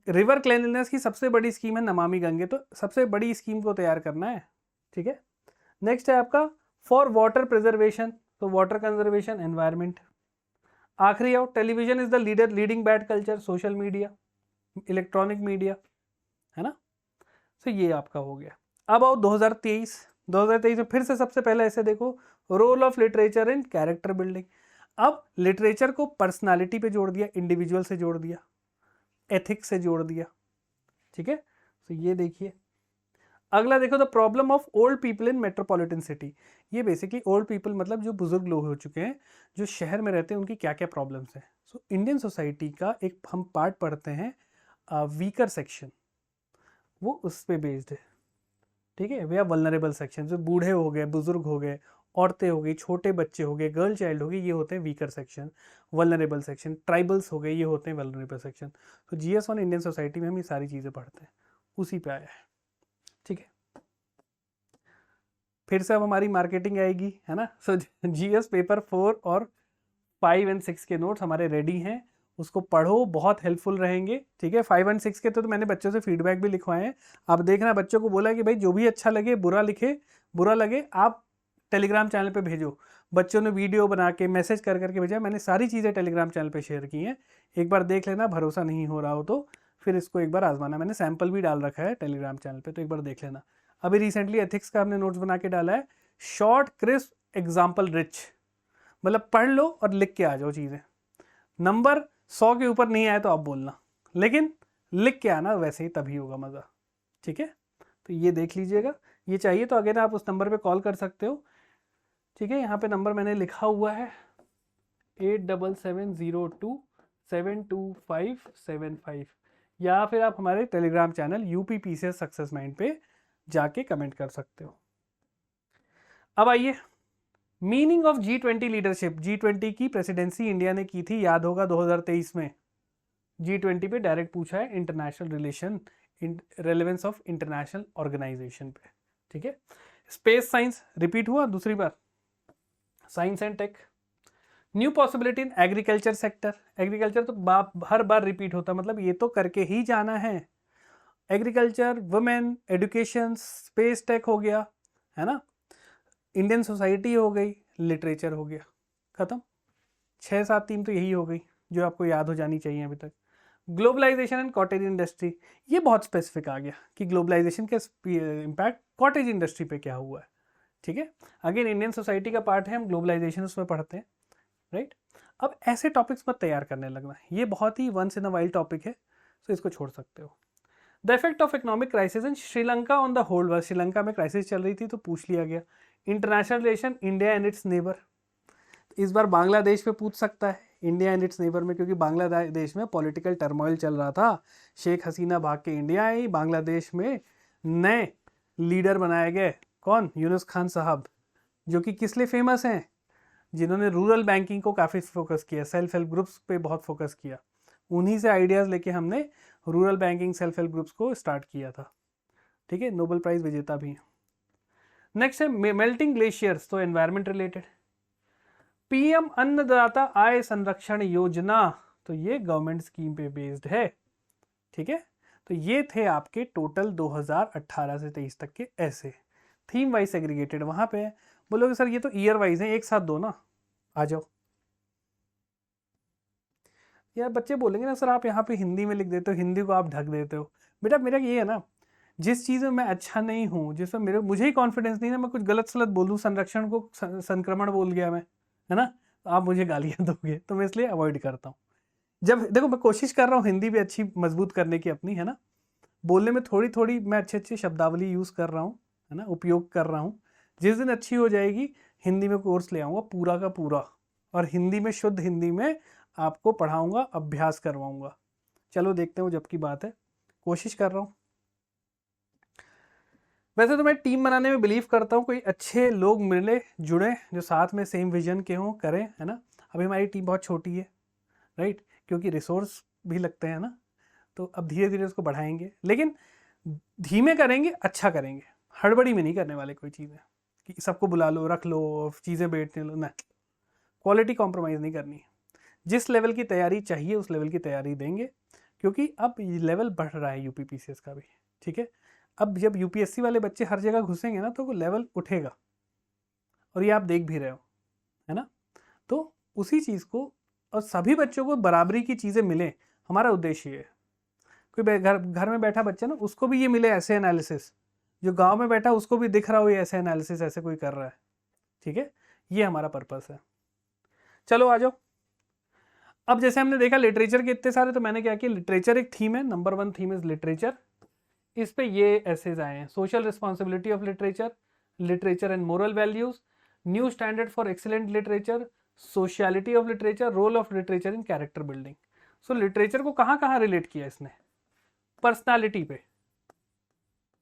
River cleanliness की सबसे बड़ी स्कीम है नमामि गंगे। तो सबसे बड़ी स्कीम को तैयार करना है, ठीक है। नेक्स्ट है आपका फॉर वाटर प्रिजर्वेशन, तो वाटर कंजर्वेशन, एनवायरमेंट। आखिरी आओ, television is the leading bad culture, social media, electronic media, है ना। तो ये आपका हो गया। अब आओ 2023 में फिर से सबसे पहले ऐसे देखो, role of literature in character building. अब लिटरेचर को पर्सनालिटी पे जोड़ दिया, इंडिविजुअल से जोड़ दिया, एथिक्स से जोड़ दिया, ठीक है। तो ये देखिए। अगला देखो, the problem of old people in metropolitan city. ये बेसिकली ओल्ड पीपल मतलब जो बुजुर्ग लोग हो चुके हैं, जो शहर में रहते हैं, उनकी क्या क्या प्रॉब्लम्स हैं। सो इंडियन सोसाइटी का एक हम पार्ट पढ़ते हैं, वीकर सेक्शन, वो उस पर बेस्ड है, ठीक है। वे आर वल्नरेबल सेक्शन, जो बूढ़े हो गए, बुजुर्ग हो गए, औरतें हो गई, छोटे बच्चे हो गए, गर्ल चाइल्ड हो गई, ये होते हैं weaker section, vulnerable section. Tribals हो गए, ये होते हैं वल्नरेबल सेक्शन। तो GS1 इंडियन सोसाइटी में हम ये सारी चीज़ें पढ़ते हैं, उसी पे आया है, ठीक है। फिर से अब हमारी मार्केटिंग आएगी, है ना। सो GS पेपर 4 और 5 और 6 के नोट्स हमारे रेडी हैं, उसको पढ़ो, बहुत हेल्पफुल रहेंगे, ठीक है। 5 और 6 के तो मैंने बच्चों से फीडबैक भी लिखवाए हैं। आप देखना, बच्चों को बोला कि भाई जो भी अच्छा लगे, बुरा लिखे, बुरा लगे आप टेलीग्राम चैनल पे भेजो। बच्चों ने वीडियो बना के मैसेज कर करके भेजा, मैंने सारी चीज़ें टेलीग्राम चैनल पे शेयर की हैं। एक बार देख लेना, भरोसा नहीं हो रहा हो तो फिर इसको एक बार आजमाना। मैंने सैम्पल भी डाल रखा है टेलीग्राम चैनल पे, तो एक बार देख लेना। अभी रिसेंटली एथिक्स का हमने नोट्स बना के डाला है, शॉर्ट क्रिस्प एग्जाम्पल रिच, मतलब पढ़ लो और लिख के आ जाओ चीज़ें। नंबर 100 के ऊपर नहीं आए तो आप बोलना, लेकिन लिख के आना, वैसे ही तभी होगा मज़ा, ठीक है। तो ये देख लीजिएगा। ये चाहिए तो अगेन आप उस नंबर पे कॉल कर सकते हो, ठीक है। यहाँ पे नंबर मैंने लिखा हुआ है 8770272575, या फिर आप हमारे Telegram channel UPPCS success mind पे जाके कमेंट कर सकते हो। अब आइए, meaning of G20 leadership. G20 की प्रेसिडेंसी इंडिया ने की थी, याद होगा 2023 में। G20 पे डायरेक्ट पूछा है, international relation, relevance of international organisation पे, ठीक है। स्पेस साइंस रिपीट हुआ दूसरी बार, science and tech. New possibility in agriculture sector, agriculture तो हर बार रिपीट होता, मतलब ये तो करके ही जाना है। Agriculture, women, education, space tech हो गया, है ना। इंडियन सोसाइटी हो गई, लिटरेचर हो गया, खत्म। 6-7 थीम तो यही हो गई जो आपको याद हो जानी चाहिए अभी तक। ग्लोबलाइजेशन एंड कॉटेज इंडस्ट्री, ये बहुत स्पेसिफिक आ गया कि ग्लोबलाइजेशन का इम्पैक्ट कॉटेज इंडस्ट्री पे क्या हुआ है, ठीक है। अगेन इंडियन सोसाइटी का पार्ट है, हम ग्लोबलाइजेशन उसमें पढ़ते हैं, राइट। अब ऐसे टॉपिक्स मत तैयार करने लगना, ये बहुत ही once in a while topic है, तो इसको छोड़ सकते हो। The effect of economic crisis in Sri Lanka on the whole world, Sri Lanka में क्राइसिस चल रही थी तो पूछ लिया गया। International relation, India and its neighbour, इस बार बांग्लादेश पे पूछ सकता है, इंडिया एंड इट्स नेबर में, क्योंकि बांग्लादेश में पॉलिटिकल टर्मोइल चल रहा था। शेख हसीना भाग के इंडिया आई, बांग्लादेश में नए लीडर बनाए गए, कौन, यूनुस खान साहब, जो कि किस लिए फेमस हैं, जिन्होंने रूरल बैंकिंग को काफ़ी फोकस किया, सेल्फ हेल्प ग्रुप्स पे बहुत फोकस किया। उन्हीं से आइडियाज़ लेके हमने rural banking self help groups को स्टार्ट किया था, ठीक है। नोबेल प्राइज़ विजेता भी। नेक्स्ट है मेल्टिंग ग्लेशियर्स, तो एनवायरमेंट रिलेटेड। PM अन्नदाता आय संरक्षण योजना, तो ये गवर्नमेंट स्कीम पे बेस्ड है, ठीक है। तो ये थे आपके टोटल 2018 से 23 तक के ऐसे थीम वाइज सेग्रीगेटेड। वहां पे बोलोगे सर ये तो ईयर वाइज है, एक साथ दो ना, आ जाओ। यार बच्चे बोलेंगे ना सर आप यहाँ पे हिंदी में लिख देते हो, हिंदी को आप ढक देते हो। बेटा मेरा ये है ना, जिस चीज़ में मैं अच्छा नहीं हूँ, जिसमें मुझे ही कॉन्फिडेंस नहीं है, मैं कुछ गलत सलत बोल दूँ, संरक्षण को संक्रमण बोल गया मैं, है ना, तो आप मुझे गालियाँ दोगे, तो मैं इसलिए अवॉइड करता हूँ। जब देखो मैं कोशिश कर रहा हूँ हिंदी भी अच्छी मजबूत करने की अपनी, है ना, बोलने में थोड़ी थोड़ी मैं अच्छी अच्छी शब्दावली यूज़ कर रहा हूँ, है ना, उपयोग कर रहा हूँ। जिस दिन अच्छी हो जाएगी हिंदी में कोर्स ले आऊँगा पूरा का पूरा, और हिंदी में, शुद्ध हिंदी में आपको पढ़ाऊँगा, अभ्यास करवाऊँगा। चलो देखते हैं, जब की बात है, कोशिश कर रहा हूँ। वैसे तो मैं टीम बनाने में बिलीव करता हूँ, कोई अच्छे लोग मिले जुड़े जो साथ में सेम विजन के हों, करें, है ना। अभी हमारी टीम बहुत छोटी है, राइट, क्योंकि रिसोर्स भी लगते हैं ना, तो अब धीरे धीरे उसको बढ़ाएंगे, लेकिन धीमे करेंगे, अच्छा करेंगे। हड़बड़ी में नहीं करने वाले कोई चीज़ें कि सबको बुला लो, रख लो, चीज़ें बैठने लो, ना, क्वालिटी कॉम्प्रोमाइज़ नहीं करनी है। जिस लेवल की तैयारी चाहिए उस लेवल की तैयारी देंगे, क्योंकि अब लेवल बढ़ रहा है यूपीपीसीएस का भी, ठीक है। अब जब यूपीएससी वाले बच्चे हर जगह घुसेंगे ना तो वो लेवल उठेगा, और ये आप देख भी रहे हो, है ना। तो उसी चीज़ को, और सभी बच्चों को बराबरी की चीज़ें मिले, हमारा उद्देश्य ये है। कोई घर में बैठा बच्चा ना, उसको भी ये मिले ऐसे एनालिसिस, जो गांव में बैठा उसको भी दिख रहा हो ये ऐसे एनालिसिस ऐसे कोई कर रहा है, ठीक है। ये हमारा पर्पस है। चलो आ जाओ। अब जैसे हमने देखा लिटरेचर के इतने सारे, तो मैंने क्या किया, लिटरेचर एक थीम है, नंबर 1 थीम इज लिटरेचर। इस पे ये एसेज आए हैं, social responsibility of literature, literature and moral values, new standard for excellent literature, sociality of literature, role of literature in character building. So literature को कहाँ कहाँ रिलेट किया इसने, पर्सनालिटी पे।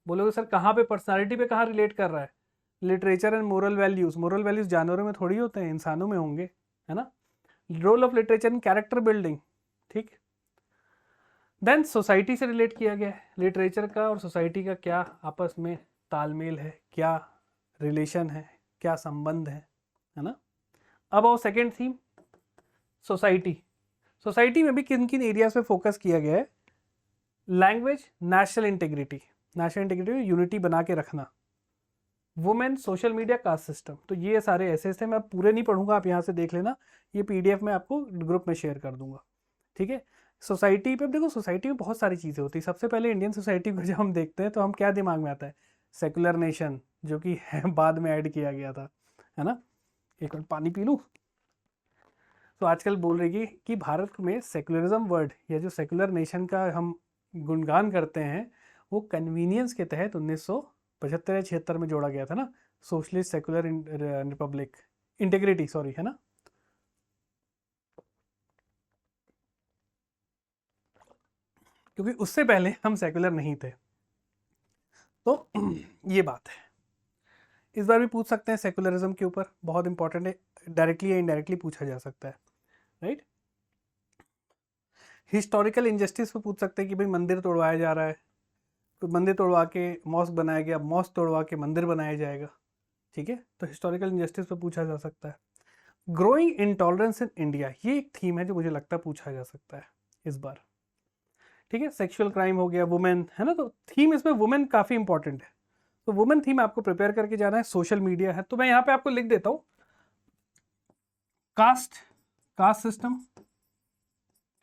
बोलोगे सर कहाँ पे पर्सनालिटी पे कहाँ रिलेट कर रहा है, literature and moral values. Moral values जानवरों में थोड़ी होते हैं, इंसानों में होंगे, है ना। Role of literature in character building, ठीक। देन सोसाइटी से रिलेट किया गया है, लिटरेचर का और सोसाइटी का क्या आपस में तालमेल है, क्या रिलेशन है, क्या संबंध है ना। अब आओ सेकेंड थीम, सोसाइटी। सोसाइटी में भी किन किन एरियाज पे फोकस किया गया है, language, national integrity, national integrity unity बना के रखना, women, social media, caste system. तो ये सारे ऐसे थे, मैं पूरे नहीं पढ़ूंगा, आप यहाँ से देख लेना, ये पीडीएफ में आपको ग्रुप में शेयर कर दूंगा, ठीक है। सोसाइटी पे देखो, सोसाइटी में बहुत सारी चीज़ें होती है। सबसे पहले इंडियन सोसाइटी को जब हम देखते हैं तो हम क्या दिमाग में आता है, सेकुलर नेशन, जो कि बाद में ऐड किया गया था, है ना। एक मिनट पानी पी लूँ। तो आजकल बोल रही है कि भारत में सेकुलरिज्म वर्ड, या जो सेकुलर नेशन का हम गुणगान करते हैं, वो कन्वीनियंस के तहत 1975 या 76 में जोड़ा गया था ना, socialist secular Republic integrity, sorry, है ना। क्योंकि उससे पहले हम सेकुलर नहीं थे, तो ये बात है। इस बार भी पूछ सकते हैं सेकुलरिज्म के ऊपर, बहुत इंपॉर्टेंट है, डायरेक्टली या इनडायरेक्टली पूछा जा सकता है, राइट। हिस्टोरिकल इंजस्टिस पे पूछ सकते हैं कि भाई मंदिर तोड़वाया जा रहा है, तो मंदिर तोड़वा के मॉस्क बनाया गया, मॉस्क तोड़वा के मंदिर बनाया जाएगा, ठीक है। तो हिस्टोरिकल इंजस्टिस पे पूछा जा सकता है। ग्रोइंग इंटॉलरेंस इन इंडिया, ये एक थीम है जो मुझे लगता है पूछा जा सकता है इस बार, ठीक है। सेक्सुअल क्राइम हो गया, वुमेन, है ना, तो थीम इसमें वुमेन काफ़ी इंपॉर्टेंट है, तो वुमेन थीम आपको प्रिपेयर करके जाना है। सोशल मीडिया है, तो मैं यहाँ पे आपको लिख देता हूँ कास्ट सिस्टम,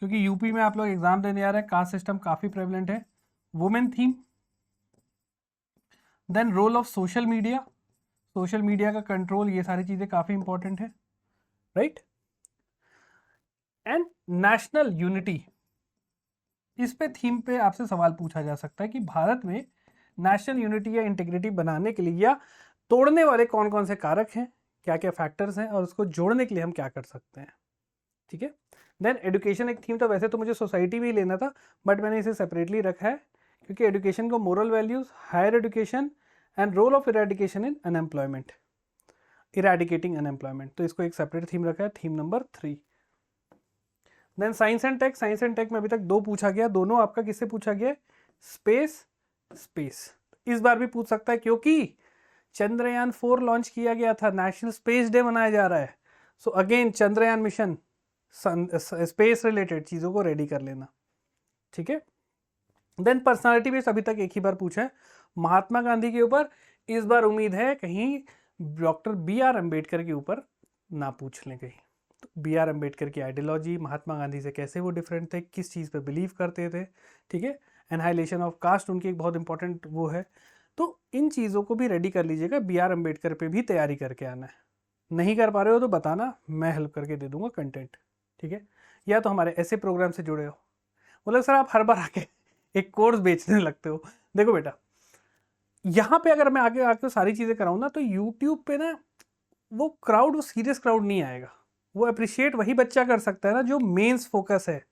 क्योंकि यूपी में आप लोग एग्जाम देने आ रहे हैं, कास्ट सिस्टम काफ़ी प्रेवलेंट है। Women theme, then role of social media, social media का कंट्रोल, ये सारी चीज़ें काफ़ी इंपॉर्टेंट है, राइट। एंड नेशनल यूनिटी, इस पे थीम पे आपसे सवाल पूछा जा सकता है कि भारत में नेशनल यूनिटी या इंटीग्रिटी बनाने के लिए या तोड़ने वाले कौन कौन से कारक हैं, क्या क्या फैक्टर्स हैं, और उसको जोड़ने के लिए हम क्या कर सकते हैं, ठीक है। देन एजुकेशन एक थीम था, वैसे तो मुझे सोसाइटी भी लेना था, बट मैंने इसे सेपरेटली रखा है, क्योंकि एजुकेशन को moral values, higher education and role of eradication in unemployment, eradicating unemployment, तो इसको एक सेपरेट थीम रखा है, theme number 3। Then science and tech, science and tech में अभी तक 2 पूछा गया, दोनों आपका किससे पूछा गया, स्पेस, स्पेस। इस बार भी पूछ सकता है, क्योंकि चंद्रयान 4 लॉन्च किया गया था, नेशनल स्पेस डे मनाया जा रहा है। So again Chandrayaan mission, space related चीज़ों को रेडी कर लेना, ठीक है। देन पर्सनालिटी बेस अभी तक एक ही बार पूछा है, महात्मा गांधी के ऊपर। इस बार उम्मीद है कहीं डॉक्टर BR अम्बेडकर के ऊपर ना पूछ लें कहीं। तो BR अम्बेडकर की आइडियोलॉजी, महात्मा गांधी से कैसे वो डिफरेंट थे, किस चीज़ पे बिलीव करते थे, ठीक है। एनहाइलेशन ऑफ कास्ट उनकी एक बहुत इंपॉर्टेंट वो है। तो इन चीज़ों को भी रेडी कर लीजिएगा, BR अम्बेडकर पे भी तैयारी करके आना है। नहीं कर पा रहे हो तो बताना, मैं हेल्प करके दे दूंगा कंटेंट, ठीक है। या तो हमारे ऐसे प्रोग्राम से जुड़े हो, बोले सर आप हर बार आके एक कोर्स बेचने लगते हो। देखो बेटा, यहाँ पे अगर मैं आगे आके सारी चीज़ें कराऊँ ना, तो यूट्यूब पे ना वो क्राउड, वो सीरियस क्राउड नहीं आएगा। वो अप्रिशिएट वही बच्चा कर सकता है ना जो मेंस फोकस है,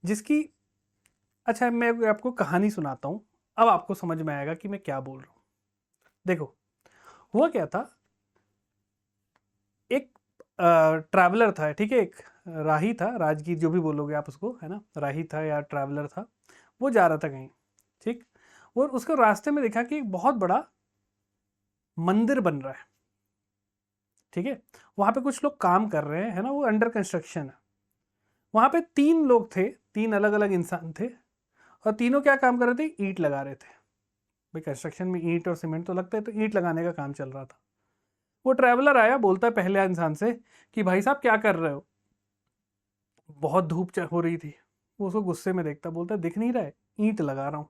जिसकी, अच्छा मैं आपको कहानी सुनाता हूँ, अब आपको समझ में आएगा कि मैं क्या बोल रहा हूँ। देखो हुआ क्या था, एक ट्रैवलर था, ठीक है, एक राही था, राजगीर जो भी बोलोगे आप उसको, है ना, राही था या ट्रैवलर था, वो जा रहा था कहीं, ठीक। और उसको रास्ते में देखा कि एक बहुत बड़ा मंदिर बन रहा है, ठीक है, वहां पे कुछ लोग काम कर रहे हैं, है ना, वो अंडर कंस्ट्रक्शन है। वहां पे 3 लोग थे, 3 अलग अलग इंसान थे, और तीनों क्या काम कर रहे थे, ईंट लगा रहे थे। भाई कंस्ट्रक्शन में ईंट और सीमेंट तो लगता है, तो ईंट लगाने का काम चल रहा था। वो ट्रैवलर आया, बोलता है पहले इंसान से कि भाई साहब क्या कर रहे हो, बहुत धूप हो रही थी। वो उसको गुस्से में देखता, बोलता है दिख नहीं रहा है, ईंट लगा रहा हूँ,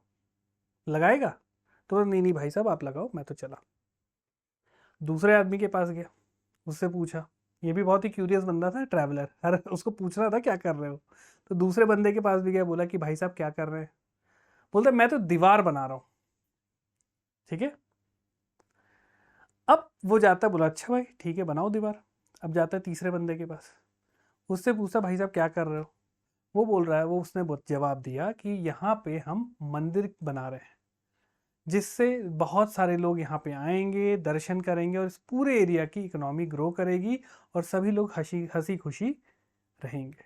लगाएगा? तो नहीं नहीं भाई साहब आप लगाओ, मैं तो चला। दूसरे आदमी के पास गया, उससे पूछा, ये भी बहुत ही क्यूरियस बंदा था, ट्रैवलर, हर उसको पूछ रहा था क्या कर रहे हो। तो दूसरे बंदे के पास भी गया, बोला कि भाई साहब क्या कर रहे हैं? बोलते मैं तो दीवार बना रहा हूँ। ठीक है, अब वो जाता है, बोला अच्छा भाई ठीक है बनाओ दीवार। अब जाता है तीसरे बंदे के पास, उससे पूछता भाई साहब क्या कर रहे हो? वो बोल रहा है, वो उसने जवाब दिया कि यहाँ पे हम मंदिर बना रहे हैं, जिससे बहुत सारे लोग यहाँ पे आएंगे, दर्शन करेंगे, और इस पूरे एरिया की इकोनॉमी ग्रो करेगी, और सभी लोग हंसी हंसी खुशी रहेंगे।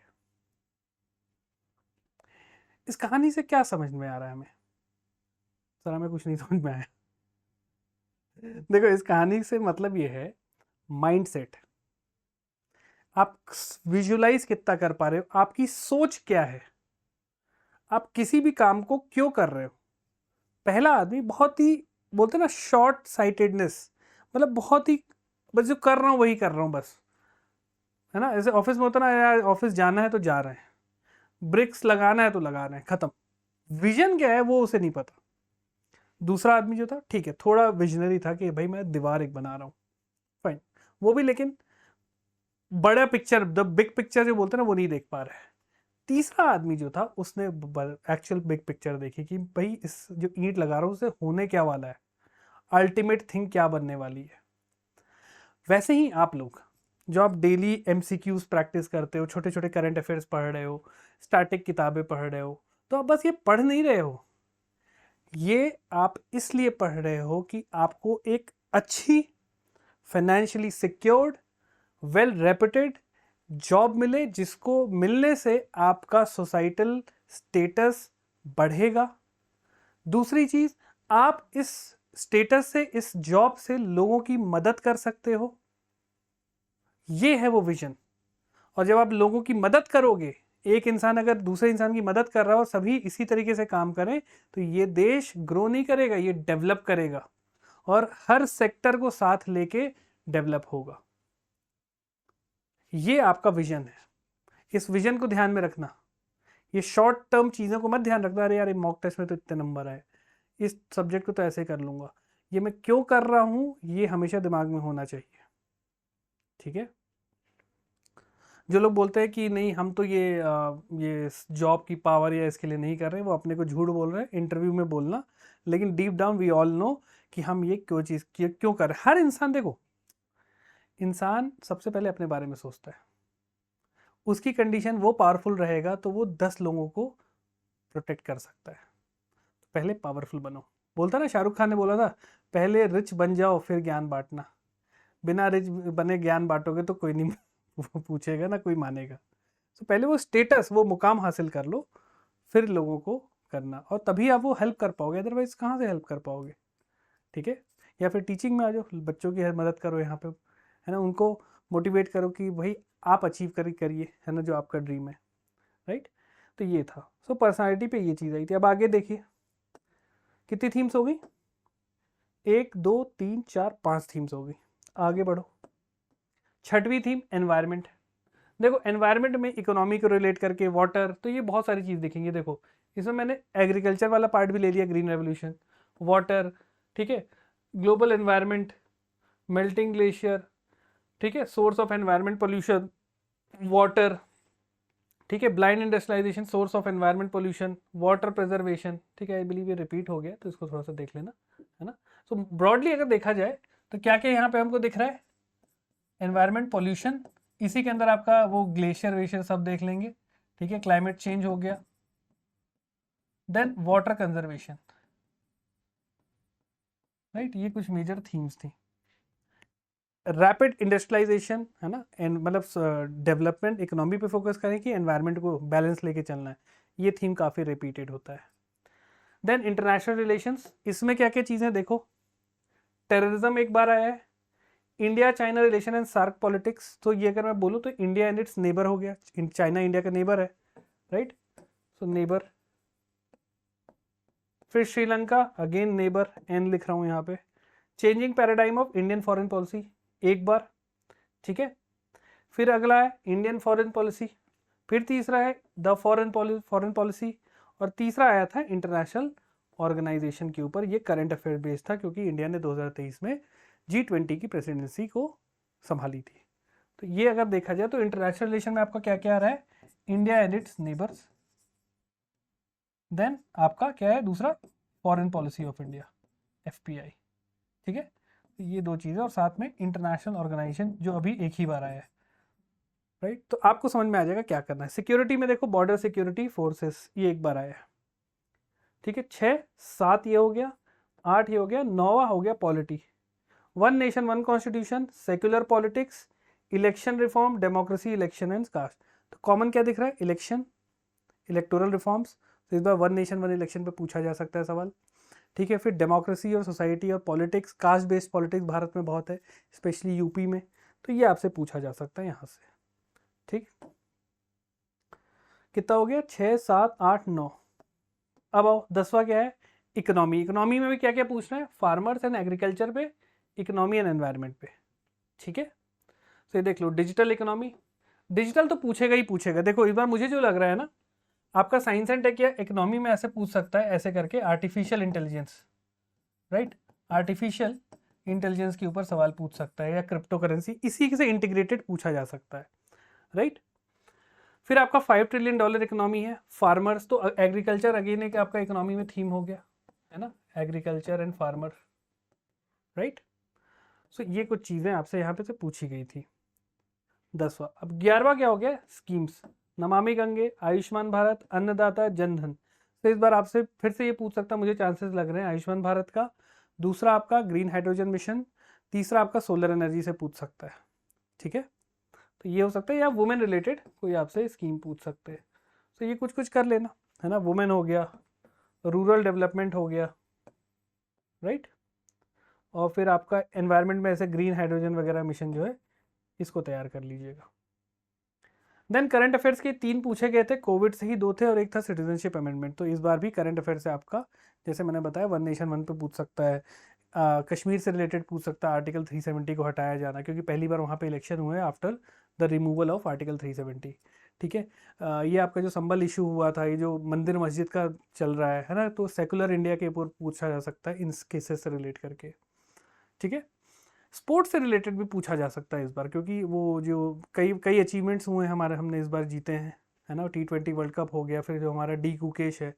इस कहानी से क्या समझ में आ रहा है हमें? सर हमें कुछ नहीं समझ में आया। देखो इस कहानी से मतलब ये है, माइंडसेट। आप विजुलाइज कितना कर पा रहे हो, आपकी सोच क्या है, आप किसी भी काम को क्यों कर रहे हो। पहला आदमी बहुत ही, बोलते ना, शॉर्ट साइटेडनेस, मतलब बहुत ही, बस जो कर रहा हूँ वही कर रहा हूँ बस, है ना। जैसे ऑफिस में होता ना, यार ऑफिस जाना है तो जा रहे हैं, ब्रिक्स लगाना है तो लगा रहे हैं, खत्म। विजन क्या है वो उसे नहीं पता। दूसरा आदमी जो था, ठीक है, थोड़ा विजनरी था कि भाई मैं दीवार एक बना रहा हूँ, फाइन, वो भी, लेकिन बड़ा पिक्चर, द बिग पिक्चर जो बोलते हैं ना, वो नहीं देख पा रहे हैं। तीसरा आदमी जो था, उसने एक्चुअल बिग पिक्चर देखी कि भाई इस जो ईंट लगा रहा हूँ उससे होने क्या वाला है, अल्टीमेट थिंग क्या बनने वाली है। वैसे ही आप लोग जो आप डेली एमसीक्यूज प्रैक्टिस करते हो, छोटे छोटे करंट अफेयर्स पढ़ रहे हो, स्टैटिक किताबें पढ़ रहे हो, तो आप बस ये पढ़ नहीं रहे हो, ये आप इसलिए पढ़ रहे हो कि आपको एक अच्छी, financially secured, well reputed job मिले, जिसको मिलने से आपका सोसाइटल स्टेटस बढ़ेगा। दूसरी चीज, आप इस स्टेटस से, इस जॉब से लोगों की मदद कर सकते हो, ये है वो विजन। और जब आप लोगों की मदद करोगे, एक इंसान अगर दूसरे इंसान की मदद कर रहा हो, सभी इसी तरीके से काम करें, तो ये देश ग्रो नहीं करेगा, ये डेवलप करेगा, और हर सेक्टर को साथ लेके डेवलप होगा। ये आपका विजन है, इस विजन को ध्यान में रखना। ये शॉर्ट टर्म चीज़ों को मत ध्यान रखना, अरे यार ये मॉक टेस्ट में तो इतने नंबर आए, इस सब्जेक्ट को तो ऐसे कर लूंगा, ये मैं क्यों कर रहा हूँ, ये हमेशा दिमाग में होना चाहिए। ठीक है, जो लोग बोलते हैं कि नहीं हम तो ये जॉब की पावर या इसके लिए नहीं कर रहे, वो अपने को झूठ बोल रहे हैं, इंटरव्यू में बोलना, लेकिन deep down we all know कि हम ये क्यों चीज़ क्यों कर रहे हैं। हर इंसान, देखो, इंसान सबसे पहले अपने बारे में सोचता है, उसकी कंडीशन वो पावरफुल रहेगा तो वो 10 लोगों को प्रोटेक्ट कर सकता है। तो पहले पावरफुल बनो। बोलता ना, शाहरुख खान ने बोला था, पहले रिच बन जाओ फिर ज्ञान बांटना। बिना रिच बने ज्ञान बांटोगे तो कोई नहीं पूछेगा ना, कोई मानेगा। तो पहले वो स्टेटस, वो मुकाम हासिल कर लो, फिर लोगों को करना, और तभी आप वो हेल्प कर पाओगे, अदरवाइज कहाँ से हेल्प कर पाओगे। ठीक है, या फिर टीचिंग में आ जाओ, बच्चों की मदद करो यहाँ पे, है ना, उनको मोटिवेट करो कि भाई आप अचीव करिए, है ना, जो आपका ड्रीम है। राइट, तो ये था। सो पर्सनालिटी पे ये चीज़ आई थी। अब आगे देखिए, कितनी थीम्स हो गई, 1 2 3 4 5 थीम्स हो गई। आगे बढ़ो, छठवीं थीम एनवायरनमेंट। देखो एनवायरनमेंट में इकोनॉमी को रिलेट करके वाटर, तो ये बहुत सारी चीज़ देखेंगे। देखो इसमें मैंने एग्रीकल्चर वाला पार्ट भी ले लिया, ग्रीन रेवोल्यूशन, वाटर, ठीक है, ग्लोबल एनवायरनमेंट, मेल्टिंग ग्लेशियर, ठीक है, source of environment pollution, water, ठीक है, blind industrialisation, source of environment pollution, water preservation. ठीक है, आई बिलीव ये रिपीट हो गया, तो इसको थोड़ा सा देख लेना, है ना। सो ब्रॉडली अगर देखा जाए तो क्या क्या यहाँ पे हमको दिख रहा है, एनवायरनमेंट पोल्यूशन, इसी के अंदर आपका वो ग्लेशियर वेशियर सब देख लेंगे, ठीक है, क्लाइमेट चेंज हो गया, देन वाटर कंजर्वेशन। राइट, ये कुछ मेजर थीम्स थी। रैपिड इंडस्ट्रियलाइजेशन, है ना, एंड मतलब डेवलपमेंट, इकोनॉमी पे फोकस करें कि एनवायरनमेंट को बैलेंस लेके चलना है, ये थीम काफ़ी रिपीटेड होता है। देन इंटरनेशनल रिलेशंस, इसमें क्या क्या चीज़ें देखो, टेररिज्म एक बार आया है, India China relation and SAARC politics, तो ये अगर मैं बोलूँ तो इंडिया एंड इट्स नेबर हो गया, चाइना इंडिया का नेबर है, राइट, सो नेबर। फिर श्रीलंका, अगेन नेबर, एन लिख रहा हूँ यहाँ पे। Changing paradigm of Indian foreign policy एक बार, ठीक है। फिर अगला है इंडियन फॉरेन पॉलिसी, फिर तीसरा है द फॉरेन पॉलिसी, और तीसरा आया था इंटरनेशनल ऑर्गेनाइजेशन के ऊपर। ये करंट अफेयर बेस्ड था क्योंकि इंडिया ने 2023 में G20 की प्रेसिडेंसी को संभाली थी। तो ये अगर देखा जाए तो इंटरनेशनल रिलेशन में आपका क्या क्या आ रहा है, इंडिया एंड इट्स नेबर्स, देन आपका क्या है दूसरा, foreign policy of India, FPI, ठीक है। तो ये दो चीज़ें, और साथ में इंटरनेशनल ऑर्गेनाइजेशन जो अभी एक ही बार आया है, राइट। तो आपको समझ में आ जाएगा क्या करना है। सिक्योरिटी में देखो बॉर्डर सिक्योरिटी फोर्सेस, ये एक बार आया है, ठीक है। 6 7 ये हो गया, 8 ये हो गया, 9वां हो गया polity, one nation one constitution, secular politics, election reform, democracy, election and caste. तो कॉमन क्या दिख रहा है, इलेक्शन, इलेक्टोरल रिफॉर्म्स, तो इस बार वन नेशन वन इलेक्शन पे पूछा जा सकता है सवाल, ठीक है। फिर डेमोक्रेसी और सोसाइटी और politics, caste based politics Bharat में बहुत है, स्पेशली यूपी में, तो ये आपसे पूछा जा सकता है यहाँ से, ठीक। कितना हो गया, 6 7 8 9। अब आओ 10वां क्या है, इकोनॉमी। इकोनॉमी में भी क्या क्या पूछ रहे हैं, फार्मर्स एंड एग्रीकल्चर पे, इकोनॉमी एंड एनवायरनमेंट पे, ठीक है। तो ये देख लो डिजिटल इकोनॉमी, डिजिटल तो पूछेगा ही पूछेगा। देखो इस बार मुझे जो लग रहा है ना, आपका साइंस एंड टेक या इकोनॉमी में ऐसे पूछ सकता है, ऐसे करके artificial intelligence, right, artificial intelligence के ऊपर सवाल पूछ सकता है, या क्रिप्टो करेंसी, इसी से इंटीग्रेटेड पूछा जा सकता है, राइट। फिर आपका $5 ट्रिलियन इकोनॉमी है, फार्मर्स, तो एग्रीकल्चर अगेन एक आपका इकोनॉमी में थीम हो गया है ना, एग्रीकल्चर एंड फार्मर, राइट। सो ये कुछ चीज़ें आपसे यहाँ पे से पूछी गई थी। 10वां। अब 11वां क्या हो गया, स्कीम्स, नमामि गंगे, आयुष्मान भारत, अन्नदाता, जनधन। तो इस बार आपसे फिर से ये पूछ सकता, मुझे चांसेस लग रहे हैं आयुष्मान भारत का, दूसरा आपका ग्रीन हाइड्रोजन मिशन, तीसरा आपका सोलर एनर्जी से पूछ सकता है, ठीक है। तो ये हो सकता है, या वुमेन रिलेटेड कोई आपसे स्कीम पूछ सकते हैं। तो ये कुछ कुछ कर लेना है ना, वुमेन हो गया, रूरल डेवलपमेंट हो गया, राइट। और फिर आपका एनवायरनमेंट में ऐसे ग्रीन हाइड्रोजन वगैरह मिशन जो है, इसको तैयार कर लीजिएगा। देन करंट अफेयर्स के 3 पूछे गए थे, कोविड से ही 2 थे और एक था सिटीजनशिप अमेंडमेंट। तो इस बार भी करंट अफेयर से आपका, जैसे मैंने बताया, वन नेशन वन पे पूछ सकता है, कश्मीर से रिलेटेड पूछ सकता है, आर्टिकल 370 को हटाया जाना, क्योंकि पहली बार वहाँ पे इलेक्शन हुए after the removal of article 370, ठीक है। ये आपका जो संबल इशू हुआ था, ये जो मंदिर मस्जिद का चल रहा है ना, तो सेकुलर इंडिया के ऊपर पूछा जा सकता है इन केसेस से रिलेट करके, ठीक है। स्पोर्ट्स से रिलेटेड भी पूछा जा सकता है इस बार, क्योंकि वो जो कई कई अचीवमेंट्स हुए हैं हमारे, हमने इस बार जीते हैं, है ना। T20 वर्ल्ड कप हो गया, फिर जो हमारा डी गुकेश है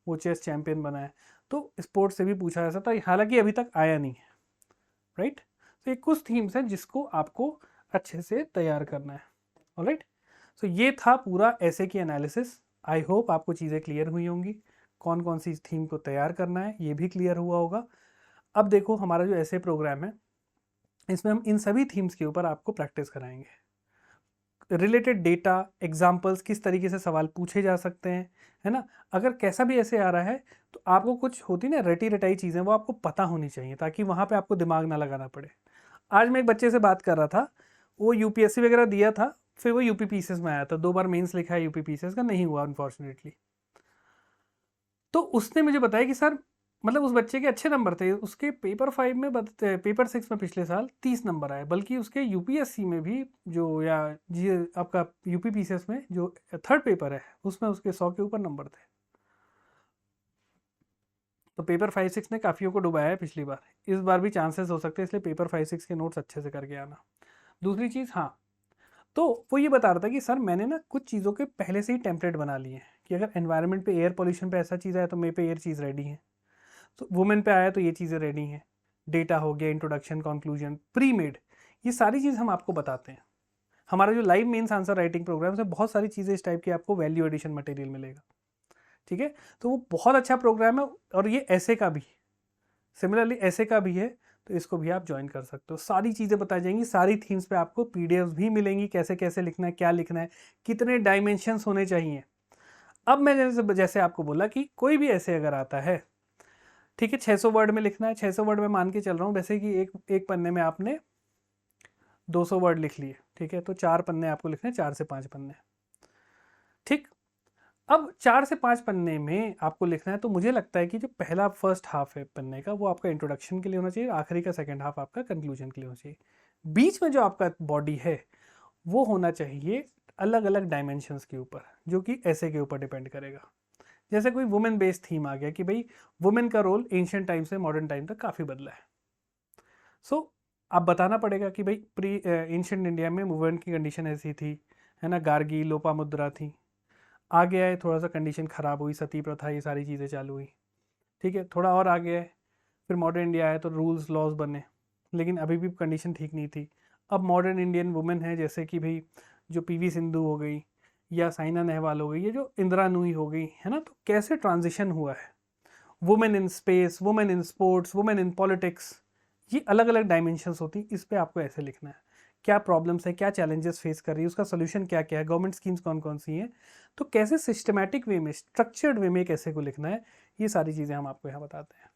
वो चेस चैंपियन बना है, तो स्पोर्ट्स से भी पूछा जा सकता है, हालांकि अभी तक आया नहीं है, राइट। तो ये कुछ थीम्स हैं जिसको आपको अच्छे से तैयार करना है, ऑलराइट। सो ये था पूरा ऐसे की एनालिसिस। आई होप आपको चीज़ें क्लियर हुई होंगी, कौन कौन सी थीम को तैयार करना है ये भी क्लियर हुआ होगा। अब देखो हमारा जो ऐसे प्रोग्राम है, इसमें हम इन सभी थीम्स के ऊपर आपको प्रैक्टिस कराएंगे। रिलेटेड डेटा, एग्जाम्पल्स, किस तरीके से सवाल पूछे जा सकते हैं, है ना। अगर कैसा भी ऐसे आ रहा है तो आपको कुछ होती ना रटी रटाई चीज़ें, वो आपको पता होनी चाहिए, ताकि वहाँ पे आपको दिमाग ना लगाना पड़े। आज मैं एक बच्चे से बात कर रहा था, वो यूपीएससी वगैरह दिया था, फिर वो यूपी पीसीएस में आया था, 2 बार मेंस लिखा है, यूपी पीसीएस का नहीं हुआ अनफॉर्चुनेटली। तो उसने मुझे बताया कि सर, मतलब उस बच्चे के अच्छे नंबर थे, उसके पेपर 5 में पेपर 6 में पिछले साल 30 नंबर आए, बल्कि उसके यूपीएससी में भी जो, या जी आपका यूपी पीसीएस में जो 3rd पेपर है, उसमें उसके 100 के ऊपर नंबर थे। तो पेपर 5 6 ने काफ़ियों को डुबाया है पिछली बार, इस बार भी चांसेस हो सकते हैं, इसलिए पेपर 5 6 के नोट्स अच्छे से करके आना। दूसरी चीज़, हाँ, तो वो ये बता रहा था कि सर मैंने ना कुछ चीज़ों के पहले से ही टेम्पलेट बना लिए हैं, कि अगर एनवायरनमेंट पे, एयर पोल्यूशन पे ऐसा चीज़ आया तो मेरे पे एयर चीज़ रेडी है, तो वुमेन पे आया तो ये चीज़ें रेडी हैं, डेटा हो गया, इंट्रोडक्शन, कंक्लूजन, प्री मेड, ये सारी चीज़ हम आपको बताते हैं। हमारा जो live mains answer writing programme है, बहुत सारी चीज़ें इस टाइप की आपको वैल्यू एडिशन मटेरियल मिलेगा, ठीक है। तो वो बहुत अच्छा प्रोग्राम है, और ये ऐसे का भी, सिमिलरली ऐसे का भी है, तो इसको भी आप ज्वाइन कर सकते हो। सारी चीज़ें बताई जाएंगी, सारी थीम्स पे आपको पीडीएफ्स भी मिलेंगी, कैसे कैसे लिखना है, क्या लिखना है, कितने डायमेंशंस होने चाहिए। अब मैंने जैसे आपको बोला कि कोई भी ऐसे अगर आता है ठीक है, 600 वर्ड में लिखना है। 600 वर्ड में मान के चल रहा हूँ वैसे कि एक पन्ने में आपने 200 वर्ड लिख लिए, ठीक है, तो 4 पन्ने आपको लिखने हैं, 4 से 5 पन्ने। ठीक, अब 4 से 5 पन्ने में आपको लिखना है, तो मुझे लगता है कि जो पहला फर्स्ट हाफ है पन्ने का वो आपका इंट्रोडक्शन के लिए होना चाहिए, आखिरी का सेकंड हाफ आपका कंक्लूजन के लिए होना चाहिए। बीच में जो आपका बॉडी है वो होना चाहिए अलग अलग डायमेंशंस के ऊपर, जो कि ऐसे के ऊपर डिपेंड करेगा। जैसे कोई वुमेन बेस्ड थीम आ गया कि भाई वुमेन का रोल एंशियंट टाइम से मॉडर्न टाइम तक काफ़ी बदला है। सो आप बताना पड़ेगा कि भाई प्री एंशियंट इंडिया में वुमेन की कंडीशन ऐसी थी, है ना, गार्गी लोपामुद्रा थी। आगे आए थोड़ा सा कंडीशन ख़राब हुई, सती प्रथा, ये सारी चीज़ें चालू हुई। ठीक है, थोड़ा और आगे आए, फिर मॉडर्न इंडिया आया तो रूल्स लॉज बने, लेकिन अभी भी कंडीशन ठीक नहीं थी। अब मॉडर्न इंडियन वुमेन है, जैसे कि भाई जो पीवी सिंधु हो गई या साइना नेहवाल हो गई, ये जो इंदिरा नूई हो गई, है ना, तो कैसे ट्रांजिशन हुआ है, women in space, women in sports, women in politics, ये अलग अलग डायमेंशंस होती, इस पे आपको ऐसे लिखना है। क्या प्रॉब्लम्स है, क्या चैलेंजेस फेस कर रही है, उसका सोल्यूशन क्या क्या है, गवर्नमेंट स्कीम्स कौन कौन सी हैं, तो कैसे सिस्टमैटिक वे में, स्ट्रक्चर्ड वे में कैसे को लिखना है, ये सारी चीज़ें हम आपको यहाँ बताते हैं।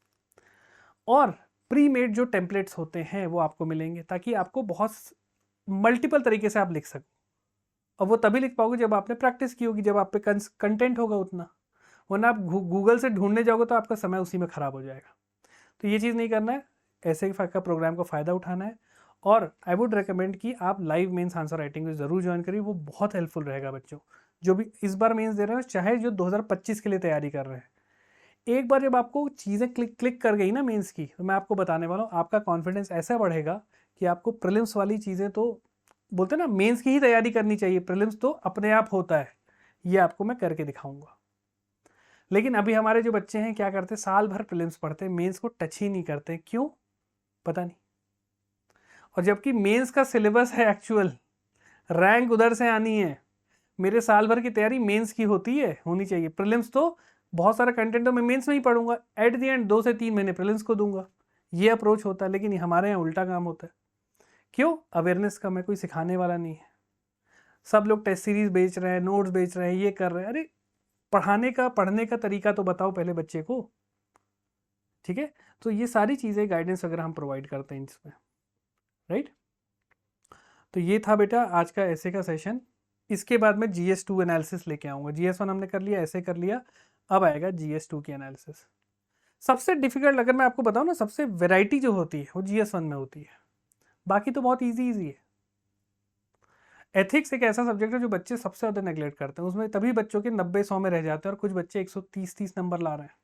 और प्री मेड जो टेम्पलेट्स होते हैं वो आपको मिलेंगे, ताकि आपको बहुत मल्टीपल तरीके से आप लिख सको। और वो तभी लिख पाओगे जब आपने प्रैक्टिस की होगी, जब आप पे कंटेंट होगा उतना, वरना आप गूगल से ढूंढने जाओगे तो आपका समय उसी में ख़राब हो जाएगा। तो ये चीज़ नहीं करना है, ऐसे का प्रोग्राम का फ़ायदा उठाना है। और आई वुड रिकमेंड कि आप लाइव मेंस आंसर राइटिंग को ज़रूर ज्वाइन करिए, वो बहुत हेल्पफुल रहेगा बच्चों जो भी इस बार मेंस दे रहे हैं, चाहे जो 2025 के लिए तैयारी कर रहे हैं। एक बार जब आपको चीज़ें क्लिक कर गई ना मेंस की, तो मैं आपको बताने वाला हूँ, आपका कॉन्फिडेंस ऐसा बढ़ेगा कि आपको प्रीलिम्स वाली चीज़ें, तो बोलते हैं ना मेंस की ही तैयारी करनी चाहिए, प्रीलिम्स तो अपने आप होता है, ये आपको मैं करके दिखाऊंगा। लेकिन अभी हमारे जो बच्चे हैं क्या करते, साल भर प्रीलिम्स पढ़ते हैं, मेंस को टच ही नहीं करते, क्यों पता नहीं। और जबकि मेंस का सिलेबस है एक्चुअल, रैंक उधर से आनी है, मेरे साल भर की तैयारी मेंस की होनी चाहिए। प्रीलिम्स तो बहुत सारा कंटेंट तो मैं मेंस में ही पढ़ूंगा, एट द एंड 2 से 3 महीने प्रीलिम्स को दूंगा, ये अप्रोच होता है। लेकिन हमारे यहाँ उल्टा काम होता है, क्यों, अवेयरनेस कम है, कोई सिखाने वाला नहीं है, सब लोग टेस्ट सीरीज बेच रहे हैं, नोट्स बेच रहे हैं, ये कर रहे हैं। अरे पढ़ने का तरीका तो बताओ पहले बच्चे को। ठीक है, तो ये सारी चीज़ें गाइडेंस अगर हम प्रोवाइड करते हैं इसमें, राइट। तो ये था बेटा आज का ऐसे का सेशन। इसके बाद में GS2 एनालिसिस लेके आऊँगा। GS1 हमने कर लिया, ऐसे कर लिया, अब आएगा GS2 की एनालिसिस। सबसे डिफिकल्ट अगर मैं आपको बताऊँ ना, सबसे वैरायटी जो होती है वो GS1 में होती है, बाकी तो बहुत ईजी है। एथिक्स एक ऐसा सब्जेक्ट है जो बच्चे सबसे ज़्यादा नेगलेक्ट करते हैं, उसमें तभी बच्चों के 90-100 में रह जाते हैं और कुछ बच्चे 130-30 नंबर ला रहे हैं।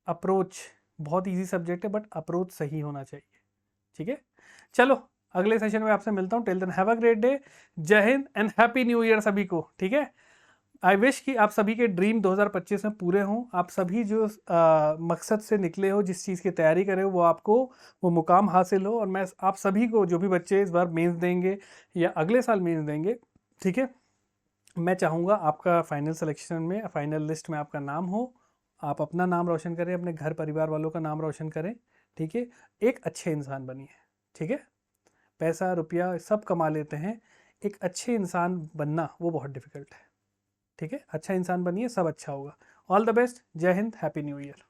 अप्रोच बहुत इजी सब्जेक्ट है, बट अप्रोच सही होना चाहिए। ठीक है, चलो अगले सेशन में आपसे मिलता हूँ। Till then have a great day, जय हिंद एंड हैप्पी न्यू ईयर सभी को। ठीक है, आई विश कि आप सभी के ड्रीम 2025 में पूरे हों, आप सभी जो मकसद से निकले हो, जिस चीज़ की तैयारी करे हो, वो आपको वो मुकाम हासिल हो। और मैं आप सभी को, जो भी बच्चे इस बार मेंस देंगे या अगले साल मेंस देंगे, ठीक है, मैं चाहूँगा आपका फाइनल सिलेक्शन में, फाइनल लिस्ट में आपका नाम हो, आप अपना नाम रोशन करें, अपने घर परिवार वालों का नाम रोशन करें। ठीक है, एक अच्छे इंसान बनिए। ठीक है, पैसा रुपया सब कमा लेते हैं, एक अच्छे इंसान बनना वो बहुत डिफिकल्ट है। ठीक है, अच्छा इंसान बनिए, सब अच्छा होगा। ऑल द बेस्ट, जय हिंद, हैप्पी न्यू ईयर।